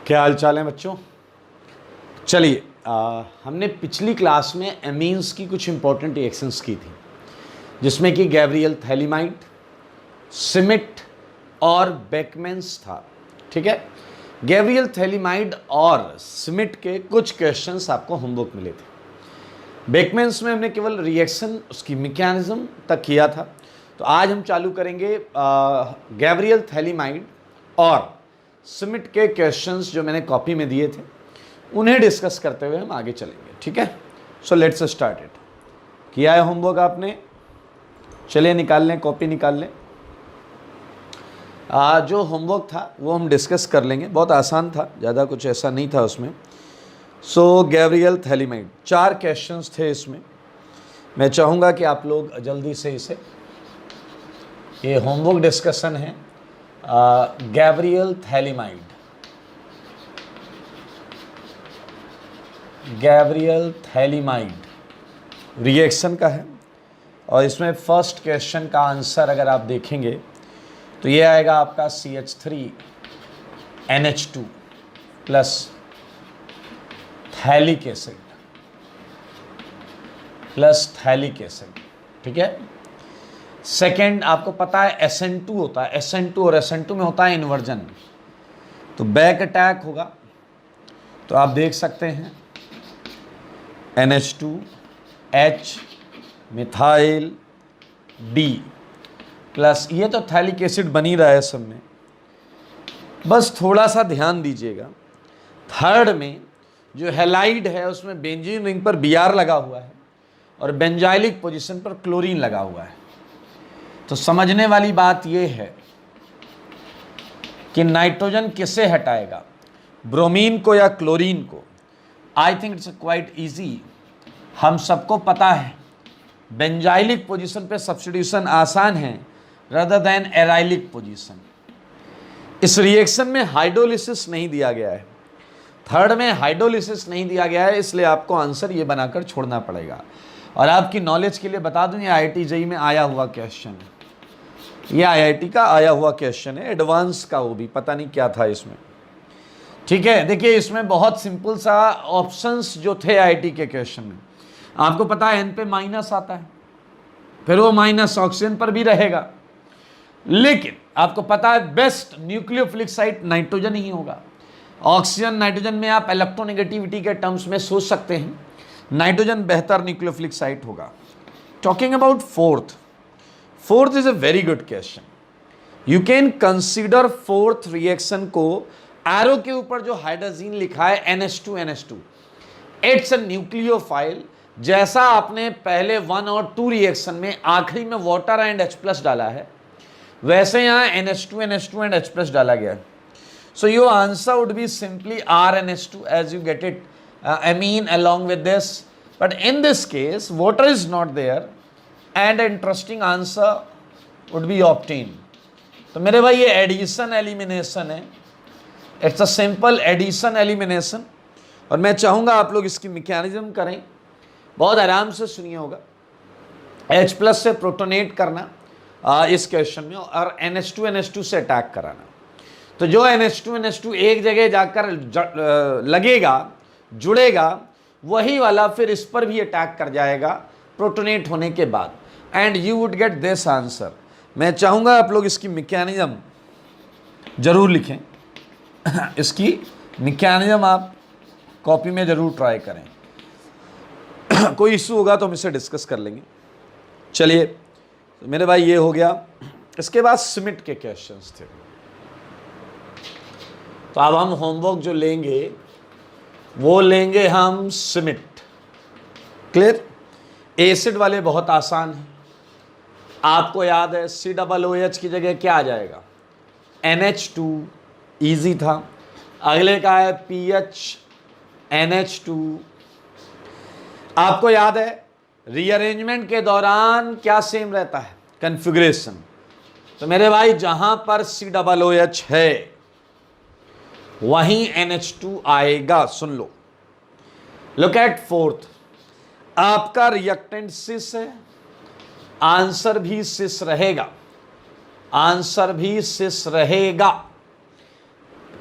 क्या हाल चाल है बच्चों। चलिए हमने पिछली क्लास में एमीन्स की कुछ इंपॉर्टेंट रिएक्शंस की थी, जिसमें कि गैब्रियल थैलीमाइड, सिमिट और बेकमेंस था। ठीक है, गैब्रियल थैलीमाइड और सिमिट के कुछ क्वेश्चंस आपको होमवर्क मिले थे। बेकमेंस में हमने केवल रिएक्शन, उसकी मैकेनिज्म तक किया था। तो आज हम चालू करेंगे गैब्रियल थैलीमाइड और सिमिट के क्वेश्चंस जो मैंने कॉपी में दिए थे, उन्हें डिस्कस करते हुए हम आगे चलेंगे। ठीक है, सो लेट्स स्टार्ट इट। किया है होमवर्क आपने? चलिए निकाल लें, कॉपी निकाल लें। जो होमवर्क था वो हम डिस्कस कर लेंगे, बहुत आसान था, ज़्यादा कुछ ऐसा नहीं था उसमें। सो गैब्रियल थैलीमाइड 4 क्वेश्चंस थे इसमें। मैं चाहूँगा कि आप लोग जल्दी से इसे, ये होमवर्क डिस्कशन है Gabriel phthalimide, Gabriel phthalimide reaction का है। और इसमें फर्स्ट क्वेश्चन का आंसर अगर आप देखेंगे तो ये आएगा आपका CH3NH2 plus phthalic acid plus phthalic acid. ठीक है, सेकेंड आपको पता है SN2 होता है, SN2 और SN2 में होता है इन्वर्जन, तो बैक अटैक होगा। तो आप देख सकते हैं NH2H मिथाइल D प्लस, ये तो थैलिक एसिड बन ही रहा है सब में, बस थोड़ा सा ध्यान दीजिएगा। थर्ड में जो हैलाइड है उसमें बेंजीन रिंग पर Br लगा हुआ है और बेंजाइलिक पोजीशन पर क्लोरीन लगा हुआ है। तो समझने वाली बात यह है कि नाइट्रोजन किसे हटाएगा, ब्रोमीन को या क्लोरीन को। I think it's quite easy, हम सबको पता है बेंजाइलिक पोजीशन पे सब्स्टिट्यूशन आसान है रादर देन एराइलिक पोजीशन। इस रिएक्शन में हाइड्रोलिसिस नहीं दिया गया है, थर्ड में हाइड्रोलिसिस नहीं दिया गया है, इसलिए आपको आंसर ये बनाकर छोड़ना पड़ेगा। और आपकी नॉलेज के लिए बता दूं, ये IIT JEE में आया हुआ क्वेश्चन है, ये IIT का आया हुआ क्वेश्चन है, एडवांस का, वो भी पता नहीं क्या था इसमें। ठीक है, देखिए इसमें बहुत सिंपल सा ऑप्शंस जो थे IIT के क्वेश्चन में, आपको पता है N पे माइनस आता है, फिर वो माइनस ऑक्सीजन पर भी रहेगा, लेकिन आपको पता है बेस्ट न्यूक्लियोफिलिक साइट नाइट्रोजन ही होगा। ऑक्सीजन नाइट्रोजन में आप इलेक्ट्रोनेगेटिविटी के टर्म्स में सोच सकते हैं, नाइट्रोजन बेहतर न्यूक्लियोफिलिक साइट होगा। Talking about fourth is a very good question. You can consider fourth reaction को, एरो के ऊपर जो हाइड्रोजन लिखा है NH2NH2, इट्स अ न्यूक्लियोफाइल। जैसा आपने पहले 1 और 2 रिएक्शन में आखिरी में वाटर एंड H+ डाला है, वैसे यहाँ NH2NH2 एंड H+ डाला गया है। So your answer would be simply RNH2 as you get it amine along with this, but in this case water is not there and an interesting answer would be obtained. तो मेरे भाई ये addition elimination है, it's a simple addition elimination. और मैं चाहूँगा आप लोग इसकी मैकेनिज्म करें, बहुत आराम से सुनिए होगा। H+ से प्रोटोनेट करना इस क्वेश्चन में, और NH2NH2 से अटैक कराना। तो जो NH2NH2 एक जगह जाकर लगेगा, जुड़ेगा, वही वाला फिर इस पर भी अटैक कर जाएगा प्रोटोनेट होने के बाद, and you would get this answer. मैं चाहूँगा आप लोग इसकी मैकेनिज्म जरूर लिखें, इसकी मैकेनिज्म आप कॉपी में जरूर ट्राई करें। कोई इशू होगा तो हम इसे डिस्कस कर लेंगे। चलिए तो मेरे भाई ये हो गया। इसके बाद सिमिट के क्वेश्चंस थे, तो अब हम होमवर्क जो लेंगे वो लेंगे हम सिमिट। क्लियर? एसिड वाले बहुत आसान है, आपको याद है COOH की जगह क्या आ जाएगा, NH2, इजी था। अगले का है PHNH2, आपको याद है रीअरेंजमेंट के दौरान क्या सेम रहता है, कन्फिग्रेशन। तो मेरे भाई जहां पर COOH है वहीं NH2 आएगा। सुन लो, लुक एट फोर्थ, आपका रिएक्टेंट सिस है, आंसर भी सिस रहेगा, आंसर भी सिस रहेगा।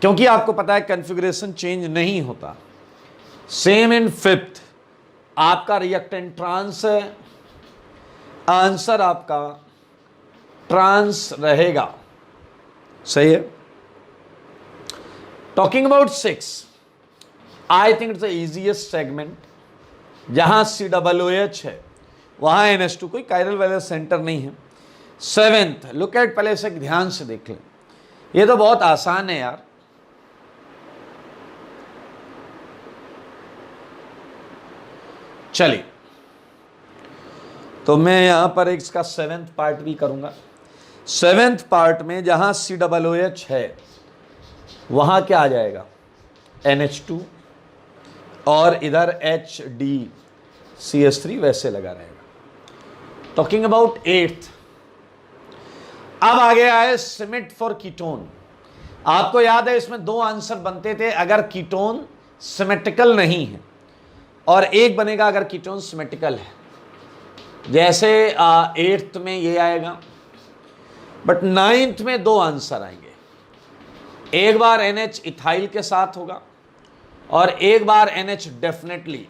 क्योंकि आपको पता है कॉन्फ़िगरेशन चेंज नहीं होता। सेम इन फिफ्थ, आपका रिएक्टेंट ट्रांस है, आंसर आपका ट्रांस रहेगा। सही है। Talking about six, I think it's the easiest segment. जहां COOH है वहां NH2, कोई कायरल वैलेंस सेंटर नहीं है। सेवेंथ, लुक एट, पहले से ध्यान से देख लें, ये तो बहुत आसान है यार। चलिए, तो मैं यहां पर इसका सेवेंथ पार्ट भी करूंगा। सेवेंथ पार्ट में जहां COOH है वहां क्या आ जाएगा, NH2, और इधर HDCH3 वैसे लगा रहेगा। टॉकिंग अबाउट एट्थ, अब आ गया है सिमेट फॉर कीटोन। आपको याद है इसमें दो आंसर बनते थे अगर कीटोन सिमेट्रिकल नहीं है, और एक बनेगा अगर कीटोन सिमेट्रिकल है। जैसे एट्थ में ये आएगा, बट नाइन्थ में दो आंसर आएंगे। एक बार NH इथाइल के साथ होगा और एक बार NH डेफिनेटली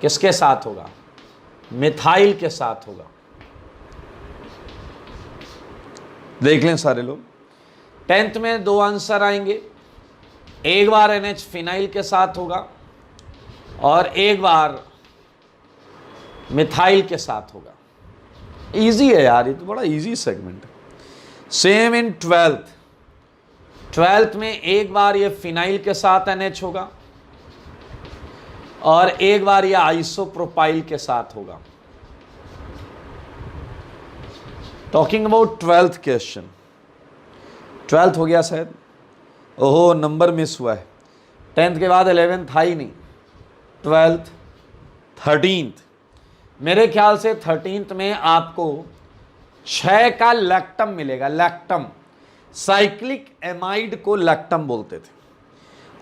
किसके साथ होगा, मिथाइल के साथ होगा। देख लें सारे लोग, टेंथ में दो आंसर आएंगे, एक बार NH फिनाइल के साथ होगा और एक बार मिथाइल के साथ होगा। इजी है यार, ये तो बड़ा इजी सेगमेंट है। सेम इन ट्वेल्थ, ट्वेल्थ में एक बार ये फिनाइल के साथ NH होगा और एक बार ये आइसोप्रोपाइल के साथ होगा। Talking about twelfth question, twelfth हो गया शायद, ओहो नंबर मिस हुआ है। टेंथ के बाद 11th था ही नहीं, ट्वेल्थ, 13th, मेरे ख्याल से 13th में आपको 6 का लैक्टम मिलेगा। लैक्टम, साइक्लिक एमाइड को लैक्टम बोलते थे।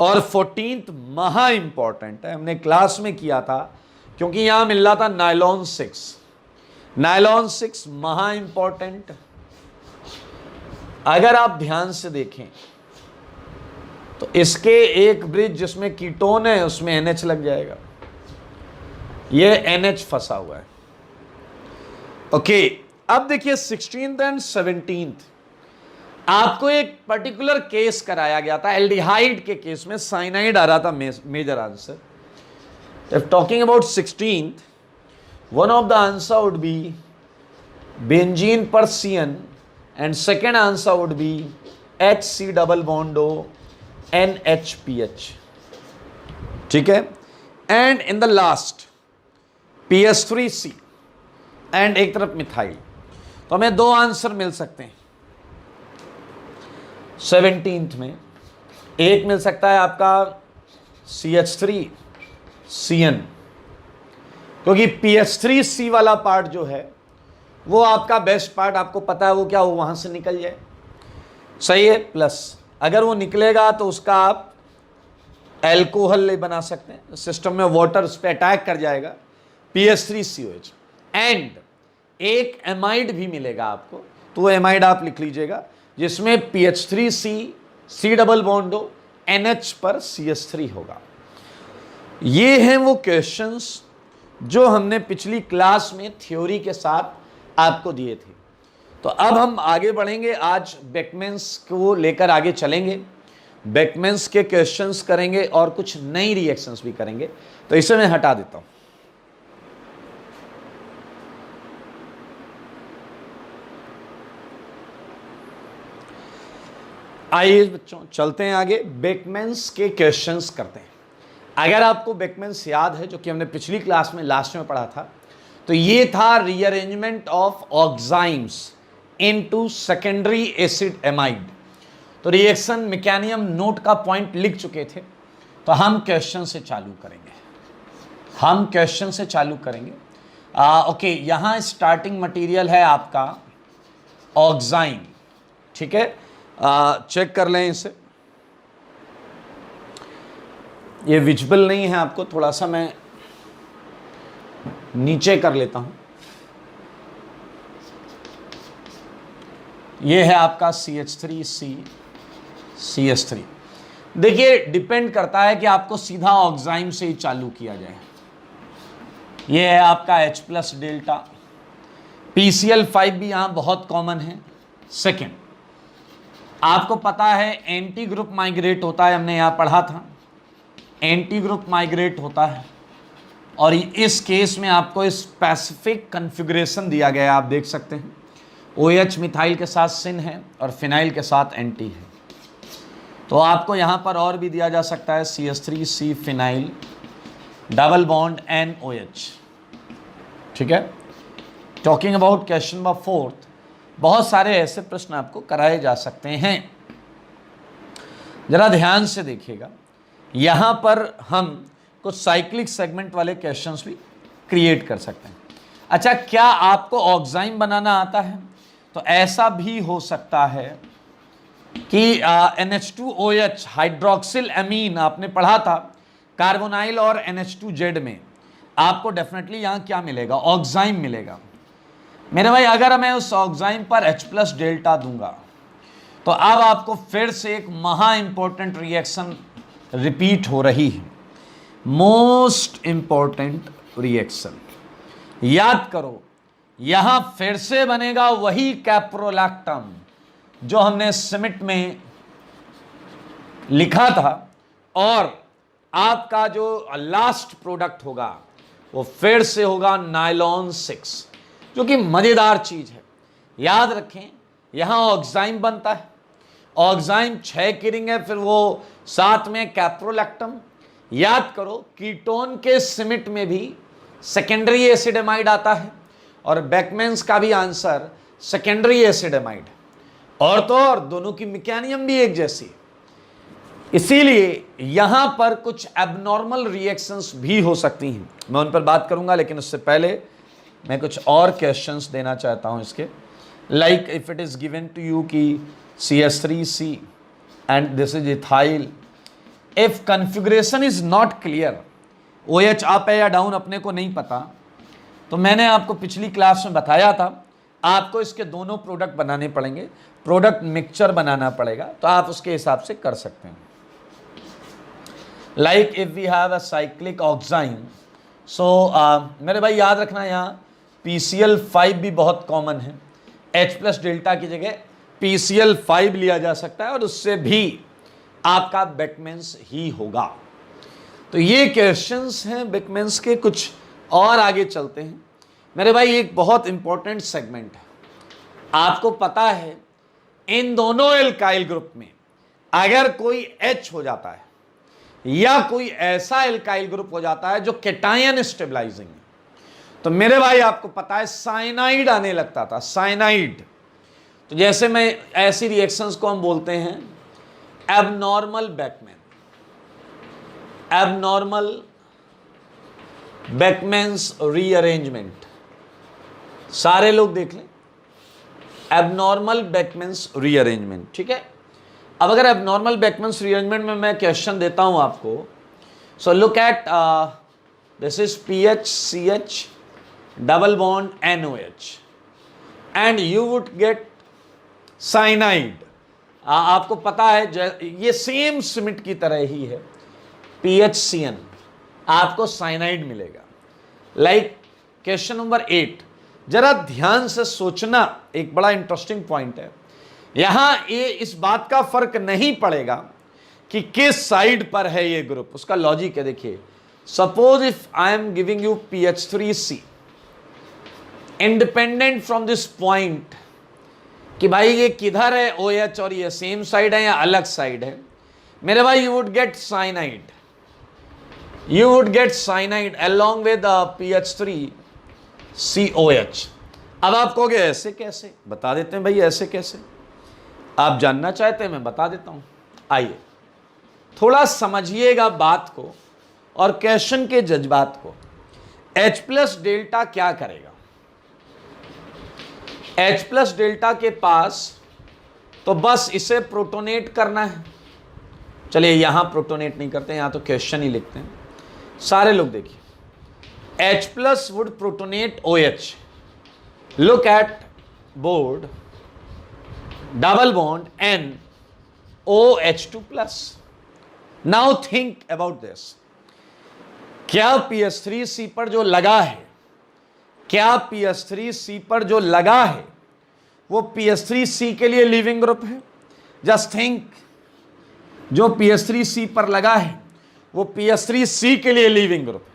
और 14th महा इंपॉर्टेंट है, हमने क्लास में किया था क्योंकि यहां मिल रहा था नायलॉन 6। नायलॉन 6 महा इंपॉर्टेंट। अगर आप ध्यान से देखें तो इसके एक ब्रिज जिसमें कीटोन है उसमें NH लग जाएगा, ये NH फंसा हुआ है। ओके, अब देखिए 16th एंड 17th, आपको एक पर्टिकुलर केस कराया गया था। एल्डिहाइड के केस में साइनाइड आ रहा था major answer. If talking about 16th, one of the answer would be benzene per CN and second answer would be HC double bond O NHPH, ठीक है। and in the last PS3C and एक तरफ methyl. तो हमें दो answer मिल सकते हैं 17th में। एक मिल सकता है आपका CH3CN, क्योंकि PH3C वाला पार्ट जो है वो आपका बेस्ट पार्ट, आपको पता है वो क्या, वो वहां से निकल जाए। सही है। प्लस अगर वो निकलेगा तो उसका आप एल्कोहल बना सकते हैं, सिस्टम में वाटर उस पर अटैक कर जाएगा, PH3COH। एंड एक एमाइड भी मिलेगा आपको, तो वो एमाइड आप लिख लीजिएगा जिसमें PH3C C डबल बॉन्ड हो, NH पर CH3 होगा। ये हैं वो क्वेश्चंस जो हमने पिछली क्लास में थ्योरी के साथ आपको दिए थे। तो अब हम आगे बढ़ेंगे, आज बेकमेंस को लेकर आगे चलेंगे, बेकमेंस के क्वेश्चंस करेंगे और कुछ नई रिएक्शंस भी करेंगे। तो इसे मैं हटा देता हूं। आइए बच्चों चलते हैं आगे, बेकमेंस के क्वेश्चंस करते हैं। अगर आपको बेकमेंस याद है, जो कि हमने पिछली क्लास में लास्ट में पढ़ा था, तो ये था rearrangement of oximes into secondary acid amide. तो रिएक्शन मैकेनिज्म नोट का पॉइंट लिख चुके थे, तो हम क्वेश्चन से चालू करेंगे। ओके, यहाँ स्टार्टिंग मटेरियल है आपका ऑक्साइम, ठीक है। चेक कर लें इसे, ये विजिबल नहीं है आपको, थोड़ा सा मैं नीचे कर लेता हूं। ये है आपका CH3C CH3। देखिए डिपेंड करता है कि आपको सीधा ऑक्साइम से ही चालू किया जाए। ये है आपका H+ डेल्टा, PCl5 भी यहां बहुत कॉमन है। सेकेंड, आपको पता है एंटी ग्रुप माइग्रेट होता है, हमने यहां पढ़ा था, एंटी ग्रुप माइग्रेट होता है, और इस केस में आपको स्पेसिफिक कॉन्फ़िगरेशन दिया गया है, आप देख सकते हैं। OH मिथाइल के साथ सिन है और फिनाइल के साथ एंटी है। तो आपको यहाँ पर और भी दिया जा सकता है CH3C phenyl double bond NOH, ठीक है। टॉकिंग अबाउट क्वेश्चन नंबर 4, बहुत सारे ऐसे प्रश्न आपको कराए जा सकते हैं। जरा ध्यान से देखिएगा, यहाँ पर हम कुछ साइक्लिक सेगमेंट वाले क्वेश्चंस भी क्रिएट कर सकते हैं। अच्छा, क्या आपको ऑक्साइम बनाना आता है? तो ऐसा भी हो सकता है कि NH2OH हाइड्रोक्सिल एमीन आपने पढ़ा था कार्बोनाइल और NH2Z में, आपको डेफिनेटली यहाँ क्या मिलेगा? ऑक्साइम मिलेगा। मेरे भाई अगर मैं उस ऑक्साइम पर H+ डेल्टा दूंगा तो अब आपको फिर से एक महा इंपॉर्टेंट रिएक्शन रिपीट हो रही है, मोस्ट इंपॉर्टेंट रिएक्शन। याद करो, यहां फिर से बनेगा वही कैप्रोलैक्टम जो हमने सिमिट में लिखा था, और आपका जो लास्ट प्रोडक्ट होगा वो फिर से होगा नायलॉन 6, जो कि मजेदार चीज है। याद रखें, यहां ऑक्साइम बनता है, ऑक्साइम 6 की रिंग है, फिर वो साथ में कैप्रोलैक्टम। याद करो, कीटोन के सिमिट में भी सेकेंडरी एसिडेमाइड आता है, और बेकमैन्स का भी आंसर सेकेंडरी एसिडेमाइड, और तो और दोनों की मैकेनिज्म भी एक जैसी है। इसीलिए यहां पर कुछ एबनॉर्मल रिएक्शंस भी हो सकती हैं, मैं उन पर बात करूंगा, लेकिन उससे पहले मैं कुछ और क्वेश्चंस देना चाहता हूं इसके। Like if it is given to you कि CH3C and this is ethyl, if configuration is not clear, OH up है या डाउन अपने को नहीं पता, तो मैंने आपको पिछली क्लास में बताया था आपको इसके दोनों प्रोडक्ट बनाने पड़ेंगे, प्रोडक्ट मिक्सचर बनाना पड़ेगा, तो आप उसके हिसाब से कर सकते हैं। Like if we have a cyclic oxime, so मेरे भाई याद रखना, यहाँ PCl5 भी बहुत कॉमन है, H+ डेल्टा की जगह PCl5 लिया जा सकता है, और उससे भी आपका बेकमैन्स ही होगा। तो ये क्वेश्चंस हैं बेकमैन्स के। कुछ और आगे चलते हैं मेरे भाई, एक बहुत इंपॉर्टेंट सेगमेंट है। आपको पता है इन दोनों एल्काइल ग्रुप में अगर कोई H हो जाता है या कोई ऐसा एल्काइल ग्रुप हो जाता है जो कैटायन स्टेबलाइजिंग है, तो मेरे भाई आपको पता है साइनाइड आने लगता था, साइनाइड। तो जैसे मैं ऐसी रिएक्शंस को हम बोलते हैं एबनॉर्मल बेकमैन, एबनॉर्मल बेकमैन्स रीअरेंजमेंट। सारे लोग देख लें, एबनॉर्मल बेकमैन्स रीअरेंजमेंट, ठीक है। अब अगर एबनॉर्मल बेकमैन्स रीअरेंजमेंट में मैं क्वेश्चन देता हूं आपको, so look at this is PHCH double bond NOH and you would gate cyanide. आपको पता है ये सेम सिमिट की तरह ही है, PHCN, आपको साइनाइड मिलेगा। लाइक क्वेश्चन नंबर 8, जरा ध्यान से सोचना, एक बड़ा इंटरेस्टिंग पॉइंट है। यहां ये इस बात का फर्क नहीं पड़ेगा कि किस साइड पर है ये ग्रुप, उसका लॉजिक है। देखिए, suppose if I am giving you PH3C independent from this point कि भाई ये किधर है OH और ये सेम साइड है या अलग साइड है, मेरे भाई you would gate cyanide, you would get cyanide along with PH3COH। अब आप कहोगे ऐसे कैसे? बता देते हैं भाई, ऐसे कैसे आप जानना चाहते हैं, मैं बता देता हूं। आइए थोड़ा समझिएगा बात को और क्वेश्चन के जज्बात को। H+ डेल्टा क्या करेगा? H+ डेल्टा के पास तो बस इसे प्रोटोनेट करना है। चलिए यहां प्रोटोनेट नहीं करते, यहां तो क्वेश्चन ही लिखते हैं। सारे लोग देखिए, H+ would protonate OH, look at board, double bond N OH2+, now think about this, क्या PS3C पर जो लगा है, क्या PS3C पर जो लगा है वो PS3C के लिए लीविंग ग्रुप है? जस्ट थिंक, जो PS3C पर लगा है वो PS3C के लिए लीविंग ग्रुप है,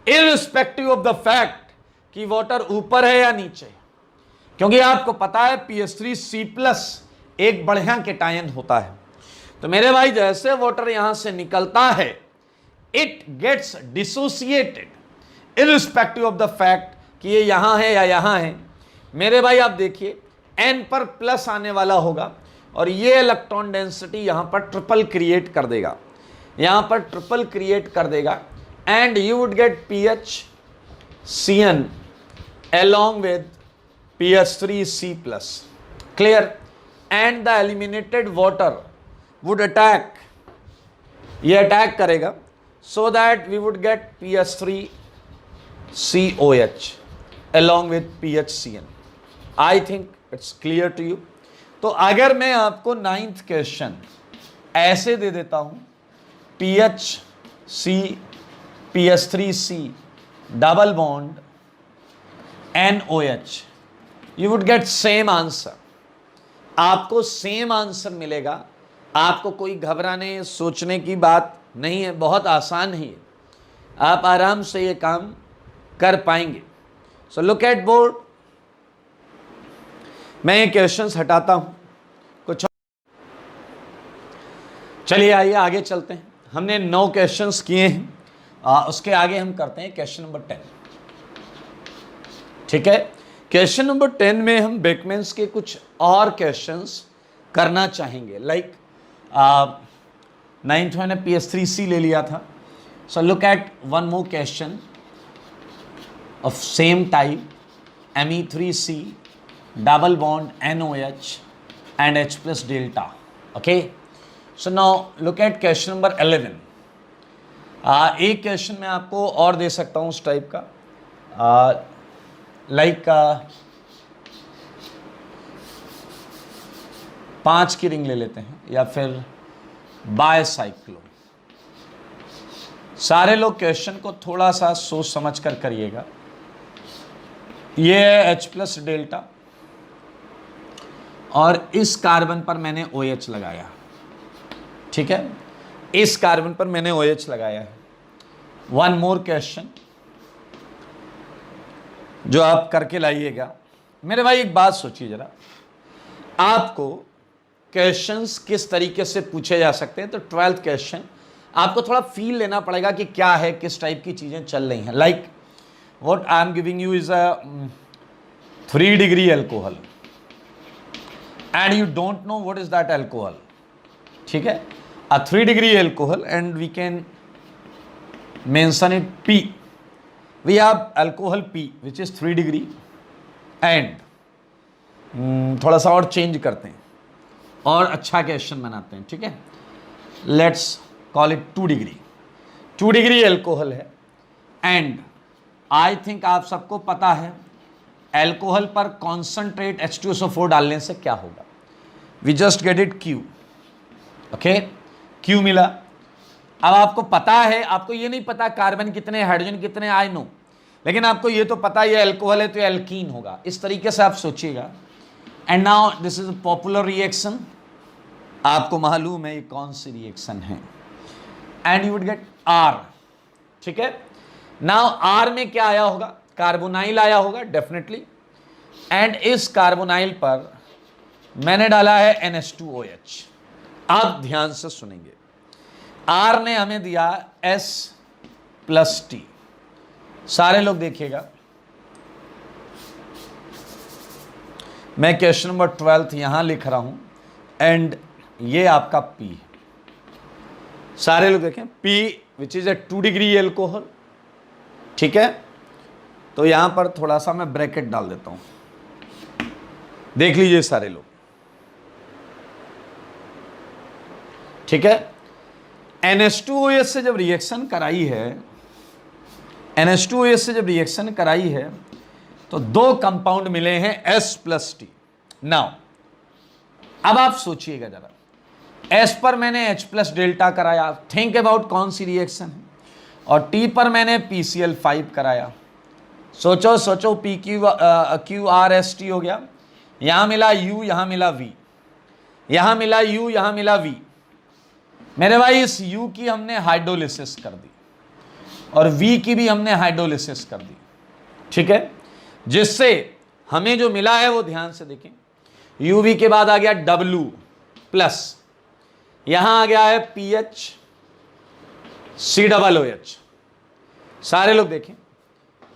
इररिस्पेक्टिव ऑफ द फैक्ट कि वाटर ऊपर है या नीचे, क्योंकि आपको पता है PS3C+ एक बढ़िया केटायन होता है। तो मेरे भाई जैसे वाटर यहां से निकलता है, it gets dissociated irrespective of the fact कि ये यहां है या यहां है। मेरे भाई आप देखिए N पर प्लस आने वाला होगा और ये इलेक्ट्रॉन डेंसिटी यहां पर ट्रिपल क्रिएट कर देगा, यहां पर ट्रिपल क्रिएट कर देगा, and you would gate PHCN along with PS3C+. Clear? And the eliminated water would attack, ये अटैक करेगा, so that we would get PS3COH along with PHCN. I think it's clear to you. तो अगर मैं आपको 9th question ऐसे दे देता हूं, PHC PS3C double bond NOH, you would get same answer, आपको सेम आंसर मिलेगा। आपको कोई घबराने सोचने की बात नहीं है, बहुत आसान ही है, आप आराम से ये काम कर पाएंगे। सो लुक एट बोर्ड, मैं ये क्वेश्चंस हटाता हूं कुछ। चलिए आइए आगे चलते हैं, हमने 9 क्वेश्चंस किए हैं, उसके आगे हम करते हैं क्वेश्चन नंबर 10। ठीक है, क्वेश्चन नंबर 10 में हम बेकमैन्स के कुछ और क्वेश्चंस करना चाहेंगे। लाइक 9th मैंने PS3C ले लिया था, so look at one more question of same type, Me3C double bond NOH and H+ delta. Okay, so now look at question number 11। एक क्वेश्चन मैं आपको और दे सकता हूँ उस टाइप का, लाइक 5 की रिंग ले लेते हैं, या फिर बायसाइक्लो। सारे लोग क्वेश्चन को थोड़ा सा सोच समझ कर करिएगा। ये है H+ डेल्टा और इस कार्बन पर मैंने OH लगाया, ठीक है, इस कार्बन पर मैंने OH लगाया है। वन मोर क्वेश्चन जो आप करके लाइएगा। मेरे भाई एक बात सोचिए जरा, आपको क्वेश्चंस किस तरीके से पूछे जा सकते हैं। तो 12th क्वेश्चन आपको थोड़ा फील लेना पड़ेगा कि क्या है, किस टाइप की चीजें चल रही हैं। Like what I am giving you is a 3 degree alcohol and you don't know what is that alcohol. ठीक है, a 3 degree alcohol and we can mention it P. We have alcohol P which is 3 degree and थोड़ा सा और change करते हैं और अच्छा question बनाते हैं। ठीक है, let's call it 2 degree. 2 degree alcohol है एंड आई थिंक आप सबको पता है अल्कोहल पर कॉन्सेंट्रेट H2SO4 डालने से क्या होगा। We just get it Q। Okay, क्यों मिला। अब आपको पता है, आपको ये नहीं पता कार्बन कितने, हाइड्रोजन कितने, आई नो, लेकिन आपको ये तो पता ये अल्कोहल है तो ये एल्कीन होगा। इस तरीके से आप सोचिएगा। And now this is a popular reaction, आपको मालूम है ये कौन सी रिएक्शन है, and you would gate R। ठीक है, नाउ R में क्या आया होगा, कार्बोनाइल आया होगा डेफिनेटली, एंड इस कार्बोनाइल पर मैंने डाला है NH2OH। आप ध्यान से सुनेंगे, R ने हमें दिया S+T। सारे लोग देखिएगा, मैं क्वेश्चन नंबर 12 यहां लिख रहा हूं एंड ये आपका P है। सारे लोग देखें, P which is a 2 degree alcohol. ठीक है, तो यहां पर थोड़ा सा मैं ब्रैकेट डाल देता हूं, देख लीजिए सारे लोग। ठीक है, NH2OH से जब रिएक्शन कराई है, NH2OH से जब रिएक्शन कराई है तो 2 कंपाउंड मिले हैं S+T। नाउ अब आप सोचिएगा जरा, S पर मैंने H प्लस डेल्टा कराया, थिंक अबाउट कौन सी रिएक्शन है, और T पर मैंने PCl5 कराया। सोचो सोचो, PQRST हो गया, यहां मिला U, यहां मिला V, यहां मिला U, यहां मिला V। मेरे भाई इस U की हमने हाइड्रोलिसिस कर दी और V की भी हमने हाइड्रोलिसिस कर दी, ठीक है, जिससे हमें जो मिला है वो ध्यान से देखें। UV के बाद आ गया W प्लस, यहां आ गया है PH COOH, सारे लोग देखें,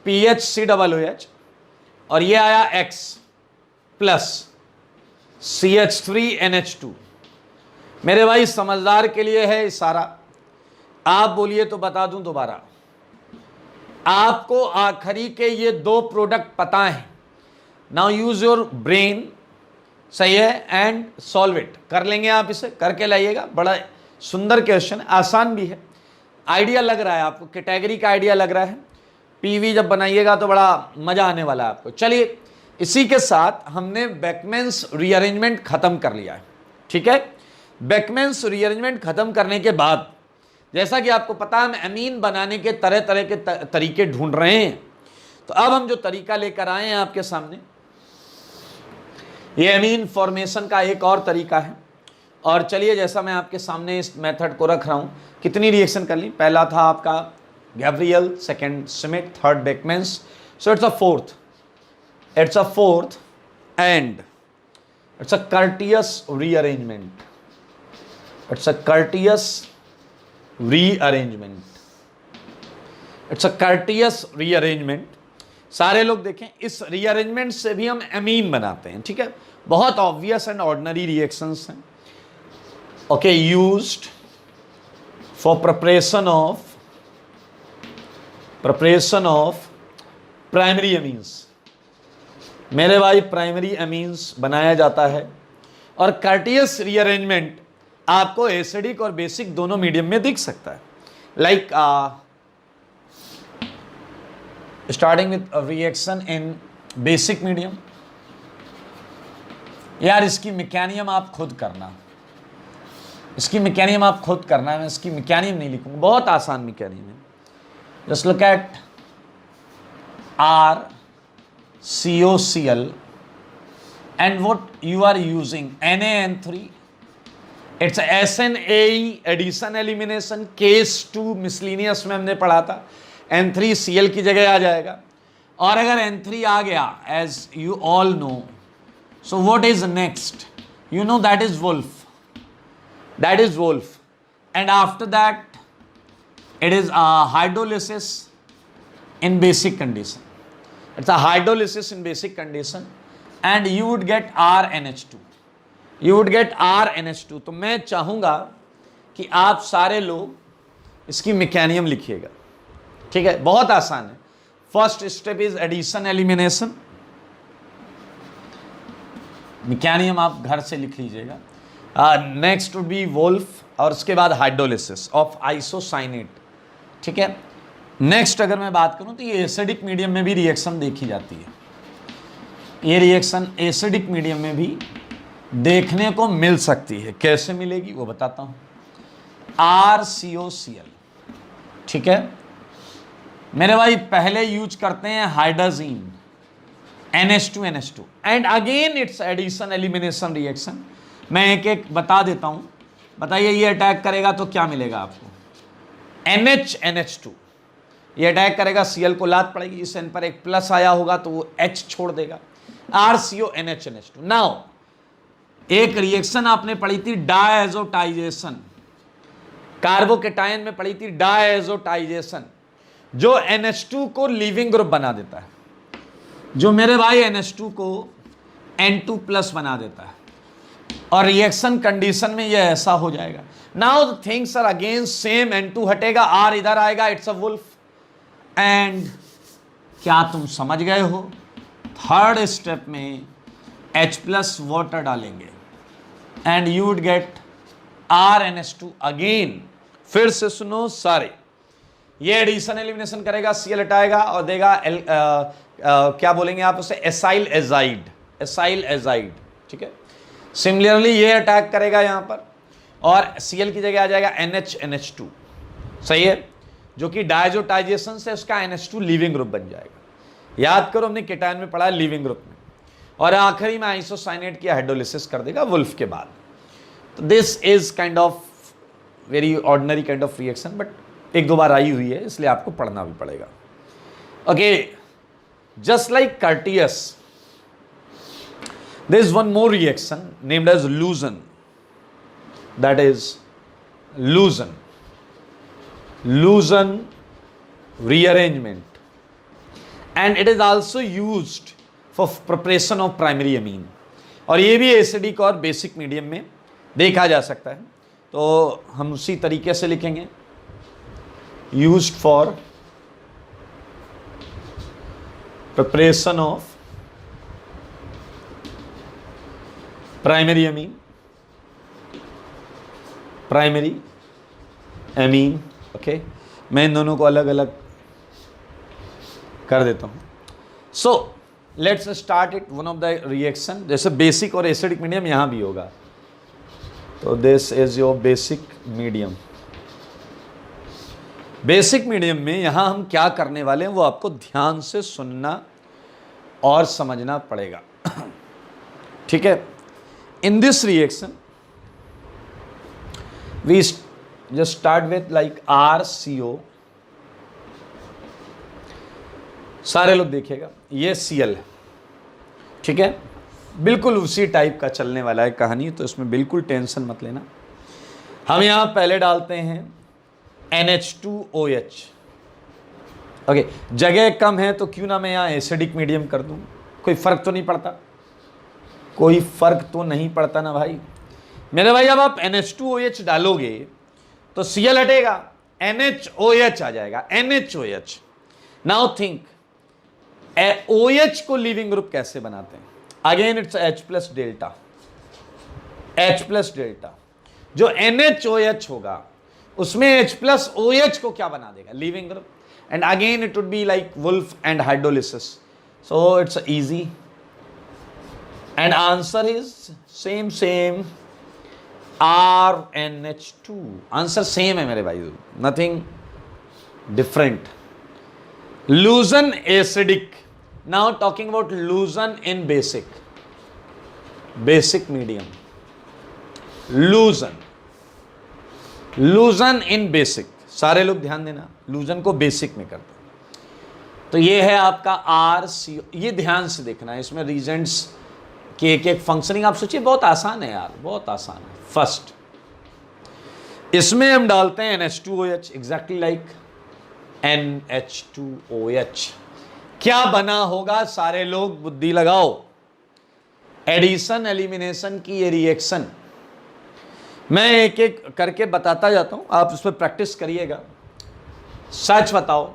PH COOH, और ये आया X प्लस CH3NH2। मेरे भाई समझदार के लिए है इशारा, आप बोलिए तो बता दूं दोबारा, आपको आखिरी के ये दो प्रोडक्ट पता है। नाउ यूज योर ब्रेन, सही है, एंड सॉल्व इट। कर लेंगे आप, इसे करके लाइएगा। बड़ा सुंदर क्वेश्चन, आसान भी है, आइडिया लग रहा है आपको, कैटेगरी का आइडिया लग रहा है। पीवी जब बनाइएगा तो बड़ा मजा आने वाला है आपको। चलिए, इसी के साथ हमने बेकमैन्स रीअरेंजमेंट खत्म कर लिया है, ठीक है। बेकमैन्स रीअरेंजमेंट खत्म करने के बाद, जैसा कि आपको पता है, हम अमीन बनाने के तरह तरह के तरीके ढूंढ रहे हैं। तो अब हम जो तरीका लेकर आए हैं आपके सामने, ये अमीन फॉर्मेशन का एक और तरीका है। और चलिए, जैसा मैं आपके सामने इस मेथड को रख रहा हूं, कितनी रिएक्शन कर ली? पहला था आपका Gabriel, second Smith, third Beckmann's, so it's a fourth and it's a Curtius rearrangement. It's a Curtius rearrangement, it's a Curtius rearrangement. सारे लोग देखें, इस रीअरेंजमेंट से भी हम अमीन बनाते हैं, ठीक है। बहुत ऑब्वियस एंड ऑर्डिनरी रिएक्शंस हैं, okay, used for preparation of primary amines. मेरे भाई प्राइमरी अमीन्स बनाया जाता है। और कर्टियस रीअरेंजमेंट आपको एसिडिक और बेसिक दोनों मीडियम में दिख सकता है। Like starting with reaction in basic medium. यार इसकी मैकेनिज्म आप खुद करना, इसकी मैकेनिज्म आप खुद करना है, मैं इसकी मैकेनिज्म नहीं लिखूंगा, बहुत आसान मैकेनिज्म है। Just look at RCOCl and what you are using NaN3, it's SNAE addition elimination, case 2 miscellaneous में हमने पढ़ा था, N3Cl की जगह आ जाएगा। और अगर N3 आ गया, as you all know, so what is next? You know that is Wolff, and after that it is a hydrolysis in basic condition. It's a hydrolysis in basic condition and you would get RNH2. तो मैं चाहूंगा कि आप सारे लोग इसकी mechanism लिखिएगा, ठीक है, बहुत आसान है। First step is addition elimination, mechanism आप घर से लिख लीजिएगा। नेक्स्ट वुड बी वोल्फ, और उसके बाद हाइड्रोलिसिस ऑफ आइसोसाइनेट, ठीक है। नेक्स्ट अगर मैं बात करूं तो ये एसिडिक मीडियम में भी रिएक्शन देखी जाती है। ये रिएक्शन एसिडिक मीडियम में भी देखने को मिल सकती है। कैसे मिलेगी वो बताता हूं। RCOCl, ठीक है मेरे भाई, पहले यूज करते हैं hydrogen NH2 and again it's addition elimination reaction. मैं एक एक बता देता हूं, बताइए ये अटैक करेगा तो क्या मिलेगा आपको? NH2 ये अटैक करेगा, Cl को लात पड़ेगी, इस N पर एक प्लस आया होगा तो वो H छोड़ देगा, RCONH2। नाउ एक रिएक्शन आपने पढ़ी थी डायएजोटाइजेशन, कार्बोकेटायन में पढ़ी थी डायएजोटाइजेशन, जो NH2 को लीविंग ग्रुप बना देता है, जो मेरे भाई NH2 को N2 प्लस बना देता है। और रिएक्शन कंडीशन में ये ऐसा हो जाएगा। Now the things are again same, N2 हटेगा, R इधर आएगा, इट्स अ वुल्फ। एंड क्या तुम समझ गए हो? थर्ड स्टेप में H प्लस वाटर डालेंगे and you would gate RNH2 again. फिर से सुनो सारे, ये एडिशन एलिमिनेशन करेगा, Cl हटाएगा और देगा क्या बोलेंगे आप उसे? एसाइल एजाइड, ठीक है। सिमिलरली ये अटैक करेगा यहां पर, और Cl की जगह आ जाएगा NH2, सही है, जो कि डायजोटाइजेशन से उसका NH2 लीविंग ग्रुप बन जाएगा। याद करो हमने केटायन में पढ़ा लीविंग ग्रुप में, और आखिरी में आइसोसाइनेट की हाइड्रोलिसिस कर देगा वुल्फ के बाद। तो this is kind of very ordinary kind of reaction, but एक दो बार आई हुई है इसलिए आपको पढ़ना भी पड़ेगा। Okay, just like Curtius, there is one more reaction named as Luzon, that is Luzon rearrangement, and it is also used for preparation of primary amine, और ये भी एसिडिक और बेसिक मीडियम में देखा जा सकता है। तो हम उसी तरीके से लिखेंगे, used for preparation of primary amine, okay. मैं इन दोनों को अलग अलग कर देता हूं। So let's start it, one of the reaction, जैसे बेसिक और एसिडिक मीडियम यहां भी होगा, तो this is your basic medium. Basic medium में यहां हम क्या करने वाले हैं वो आपको ध्यान से सुनना और समझना पड़ेगा, ठीक है। In this reaction, we just start with like RCO, सारे लोग देखिएगा, ये Cl है, ठीक है, बिल्कुल उसी टाइप का चलने वाला है कहानी, तो इसमें बिल्कुल टेंशन मत लेना। हम यहाँ पहले डालते हैं NH2OH, ओके, जगह कम है तो क्यों ना मैं यहाँ एसिडिक मीडियम कर दूँ, कोई फर्क तो नहीं पड़ता, कोई फर्क तो नहीं पड़ता ना भाई मेरे भाई। जब आप NH2OH डालोगे तो Cl हटेगा, NHOH आ जाएगा, NHOH। नाउ थिंक OH को लीविंग ग्रुप कैसे बनाते हैं, again it's H plus delta, H plus delta, जो NHOH होगा उसमें H प्लस OH को क्या बना देगा, leaving group, and again it would be like Wolff and hydrolysis, so it's easy, and answer is same RNH2, answer same है मेरे भाई, nothing different. Luzon acidic, now talking about Luzon in basic medium, Luzon in basic, सारे लोग ध्यान देना, Luzon को basic में करते हैं। तो ये है आपका RCO, ये ध्यान से देखना है, इसमें रीजेंट्स कि एक एक फंक्शनिंग आप सोचिए, बहुत आसान है यार, बहुत आसान है। फर्स्ट इसमें हम डालते हैं NH2OH, एग्जैक्टली लाइक NH2OH। क्या बना होगा, सारे लोग बुद्धि लगाओ, एडिशन एलिमिनेशन की ये रिएक्शन मैं एक एक करके बताता जाता हूं, आप उस पर प्रैक्टिस करिएगा। सच बताओ,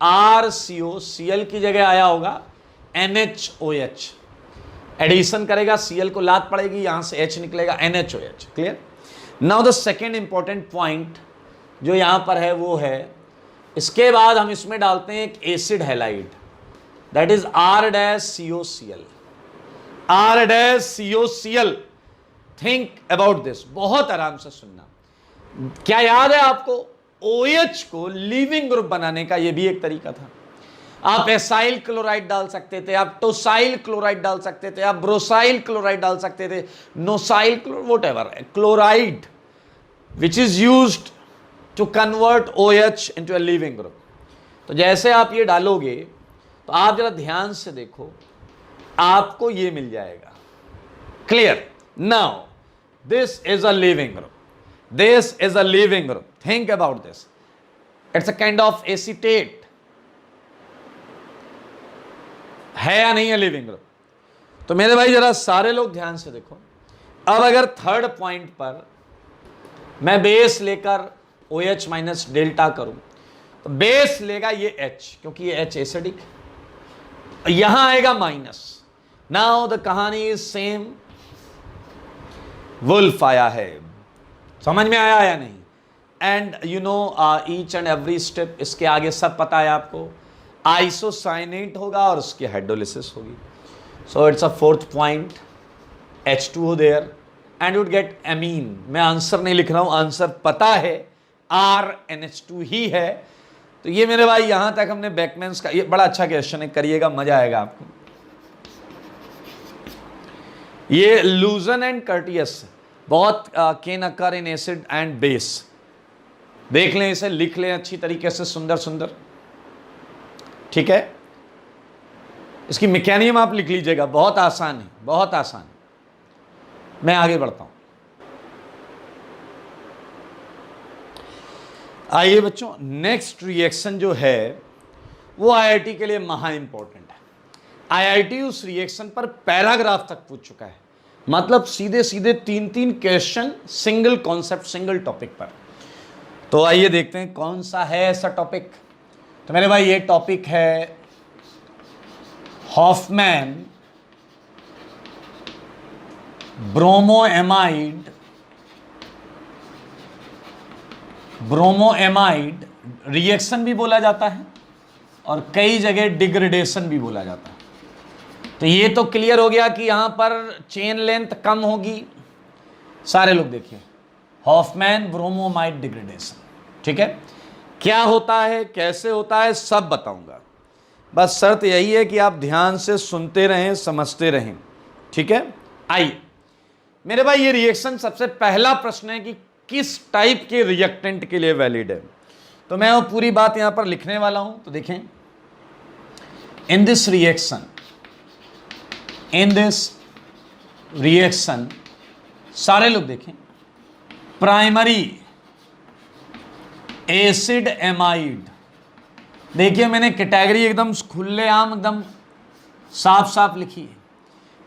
RCO Cl की जगह आया होगा NHOH, एडिशन करेगा Cl को लात पड़ेगी, यहां से H निकलेगा, NHOH, clear. Now the second important point जो यहां पर है वो है, इसके बाद हम इसमें डालते हैं एक acid halide, that is R-COCl, R-COCl। Think about this, बहुत आराम से सुनना। क्या याद है आपको, OH को लीविंग ग्रुप बनाने का ये भी एक तरीका था। आप एसाइल क्लोराइड डाल सकते थे, आप टोसाइल क्लोराइड डाल सकते थे, आप ब्रोसाइल क्लोराइड डाल सकते थे, nosyl whatever chloride which is used to convert OH into a leaving group. तो जैसे आप ये डालोगे तो आप जरा ध्यान से देखो, आपको ये मिल जाएगा, clear. Now this is a leaving group, this is a leaving group, think about this, it's a kind of acetate, है या नहीं है लीविंग ग्रुप। तो मेरे भाई जरा सारे लोग ध्यान से देखो, अब अगर थर्ड पॉइंट पर मैं बेस लेकर OH माइनस डेल्टा करूं तो बेस लेगा ये H, क्योंकि ये H एसिडिक, यहां आएगा माइनस। नाउ द कहानी इज सेम, वुल्फ आया है, समझ में आया या नहीं, and you know each and every step, इसके आगे सब पता है आपको, आइसोसाइनेट होगा और उसकी हाइड्रोलिसिस होगी। So it's a fourth point, H2O there, and you would get amine. मैं आंसर नहीं लिख रहा हूं, आंसर पता है, RNH2 ही है। तो ये मेरे भाई यहां तक हमने बेकमैन्स का, ये बड़ा अच्छा क्वेश्चन है, करिएगा, मजा आएगा आपको। ये लूजन एंड कर्टियस बहुत can occur in acid and base. देख लें इसे, लिख लें अच्छी तरीके से, सुंदर सुंदर, ठीक है। इसकी मैकेनिज्म आप लिख लीजिएगा, बहुत आसान है, बहुत आसान है। मैं आगे बढ़ता हूं। आइए बच्चों, नेक्स्ट रिएक्शन जो है वो आईआईटी के लिए महा इंपॉर्टेंट है। आईआईटी उस रिएक्शन पर पैराग्राफ तक पूछ चुका है, मतलब सीधे सीधे 3-3 question single concept, single topic पर। तो आइए देखते हैं कौन सा है ऐसा टॉपिक। तो मेरे भाई ये टॉपिक है हॉफमैन ब्रोमोएमाइड, ब्रोमोएमाइड रिएक्शन भी बोला जाता है और कई जगह डिग्रेडेशन भी बोला जाता है। तो ये तो क्लियर हो गया कि यहां पर चेन लेंथ कम होगी। सारे लोग देखिए, हॉफमैन ब्रोमोमाइड डिग्रेडेशन, ठीक है। क्या होता है, कैसे होता है, सब बताऊंगा। बस शर्त यही है कि आप ध्यान से सुनते रहें, समझते रहें, ठीक है। आइए मेरे भाई, ये रिएक्शन सबसे पहला प्रश्न है कि किस टाइप के रिएक्टेंट के लिए वैलिड है। तो मैं वो पूरी बात यहां पर लिखने वाला हूं। तो देखें, इन दिस रिएक्शन, सारे लोग देखें, प्राइमरी एसिड एमाइड, देखिए मैंने कैटेगरी एकदम खुलेआम, एकदम साफ साफ लिखी है,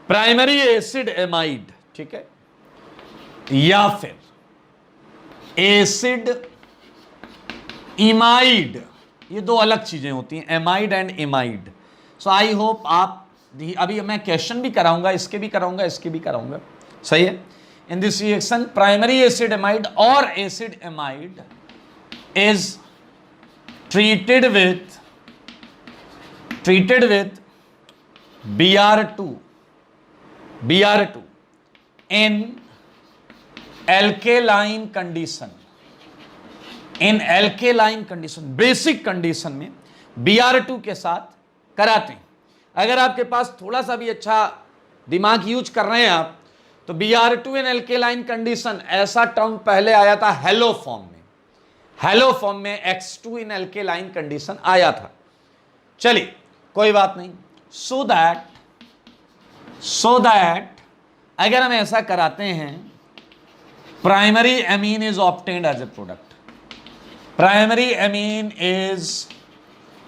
प्राइमरी एसिड एमाइड, ठीक है, या फिर एसिड इमाइड। ये दो अलग चीजें होती हैं, amide and imide. So I hope आप, अभी मैं क्वेश्चन भी कराऊंगा, इसके भी कराऊंगा, इसके भी कराऊंगा, सही है। In this reaction primary acid amide और acid amide is treated with Br2 in alkaline condition, basic condition में Br2 के साथ कराते हैं। अगर आपके पास थोड़ा सा भी अच्छा दिमाग यूज कर रहे हैं आप, तो Br2 इन एल्केलाइन कंडीशन, ऐसा टर्म पहले आया था हेलो फॉर्म में, हेलो फॉर्म में X2 इन एल्केलाइन कंडीशन आया था। चलिए कोई बात नहीं। सो दैट अगर हम ऐसा कराते हैं, primary amine is obtained as a product, primary amine is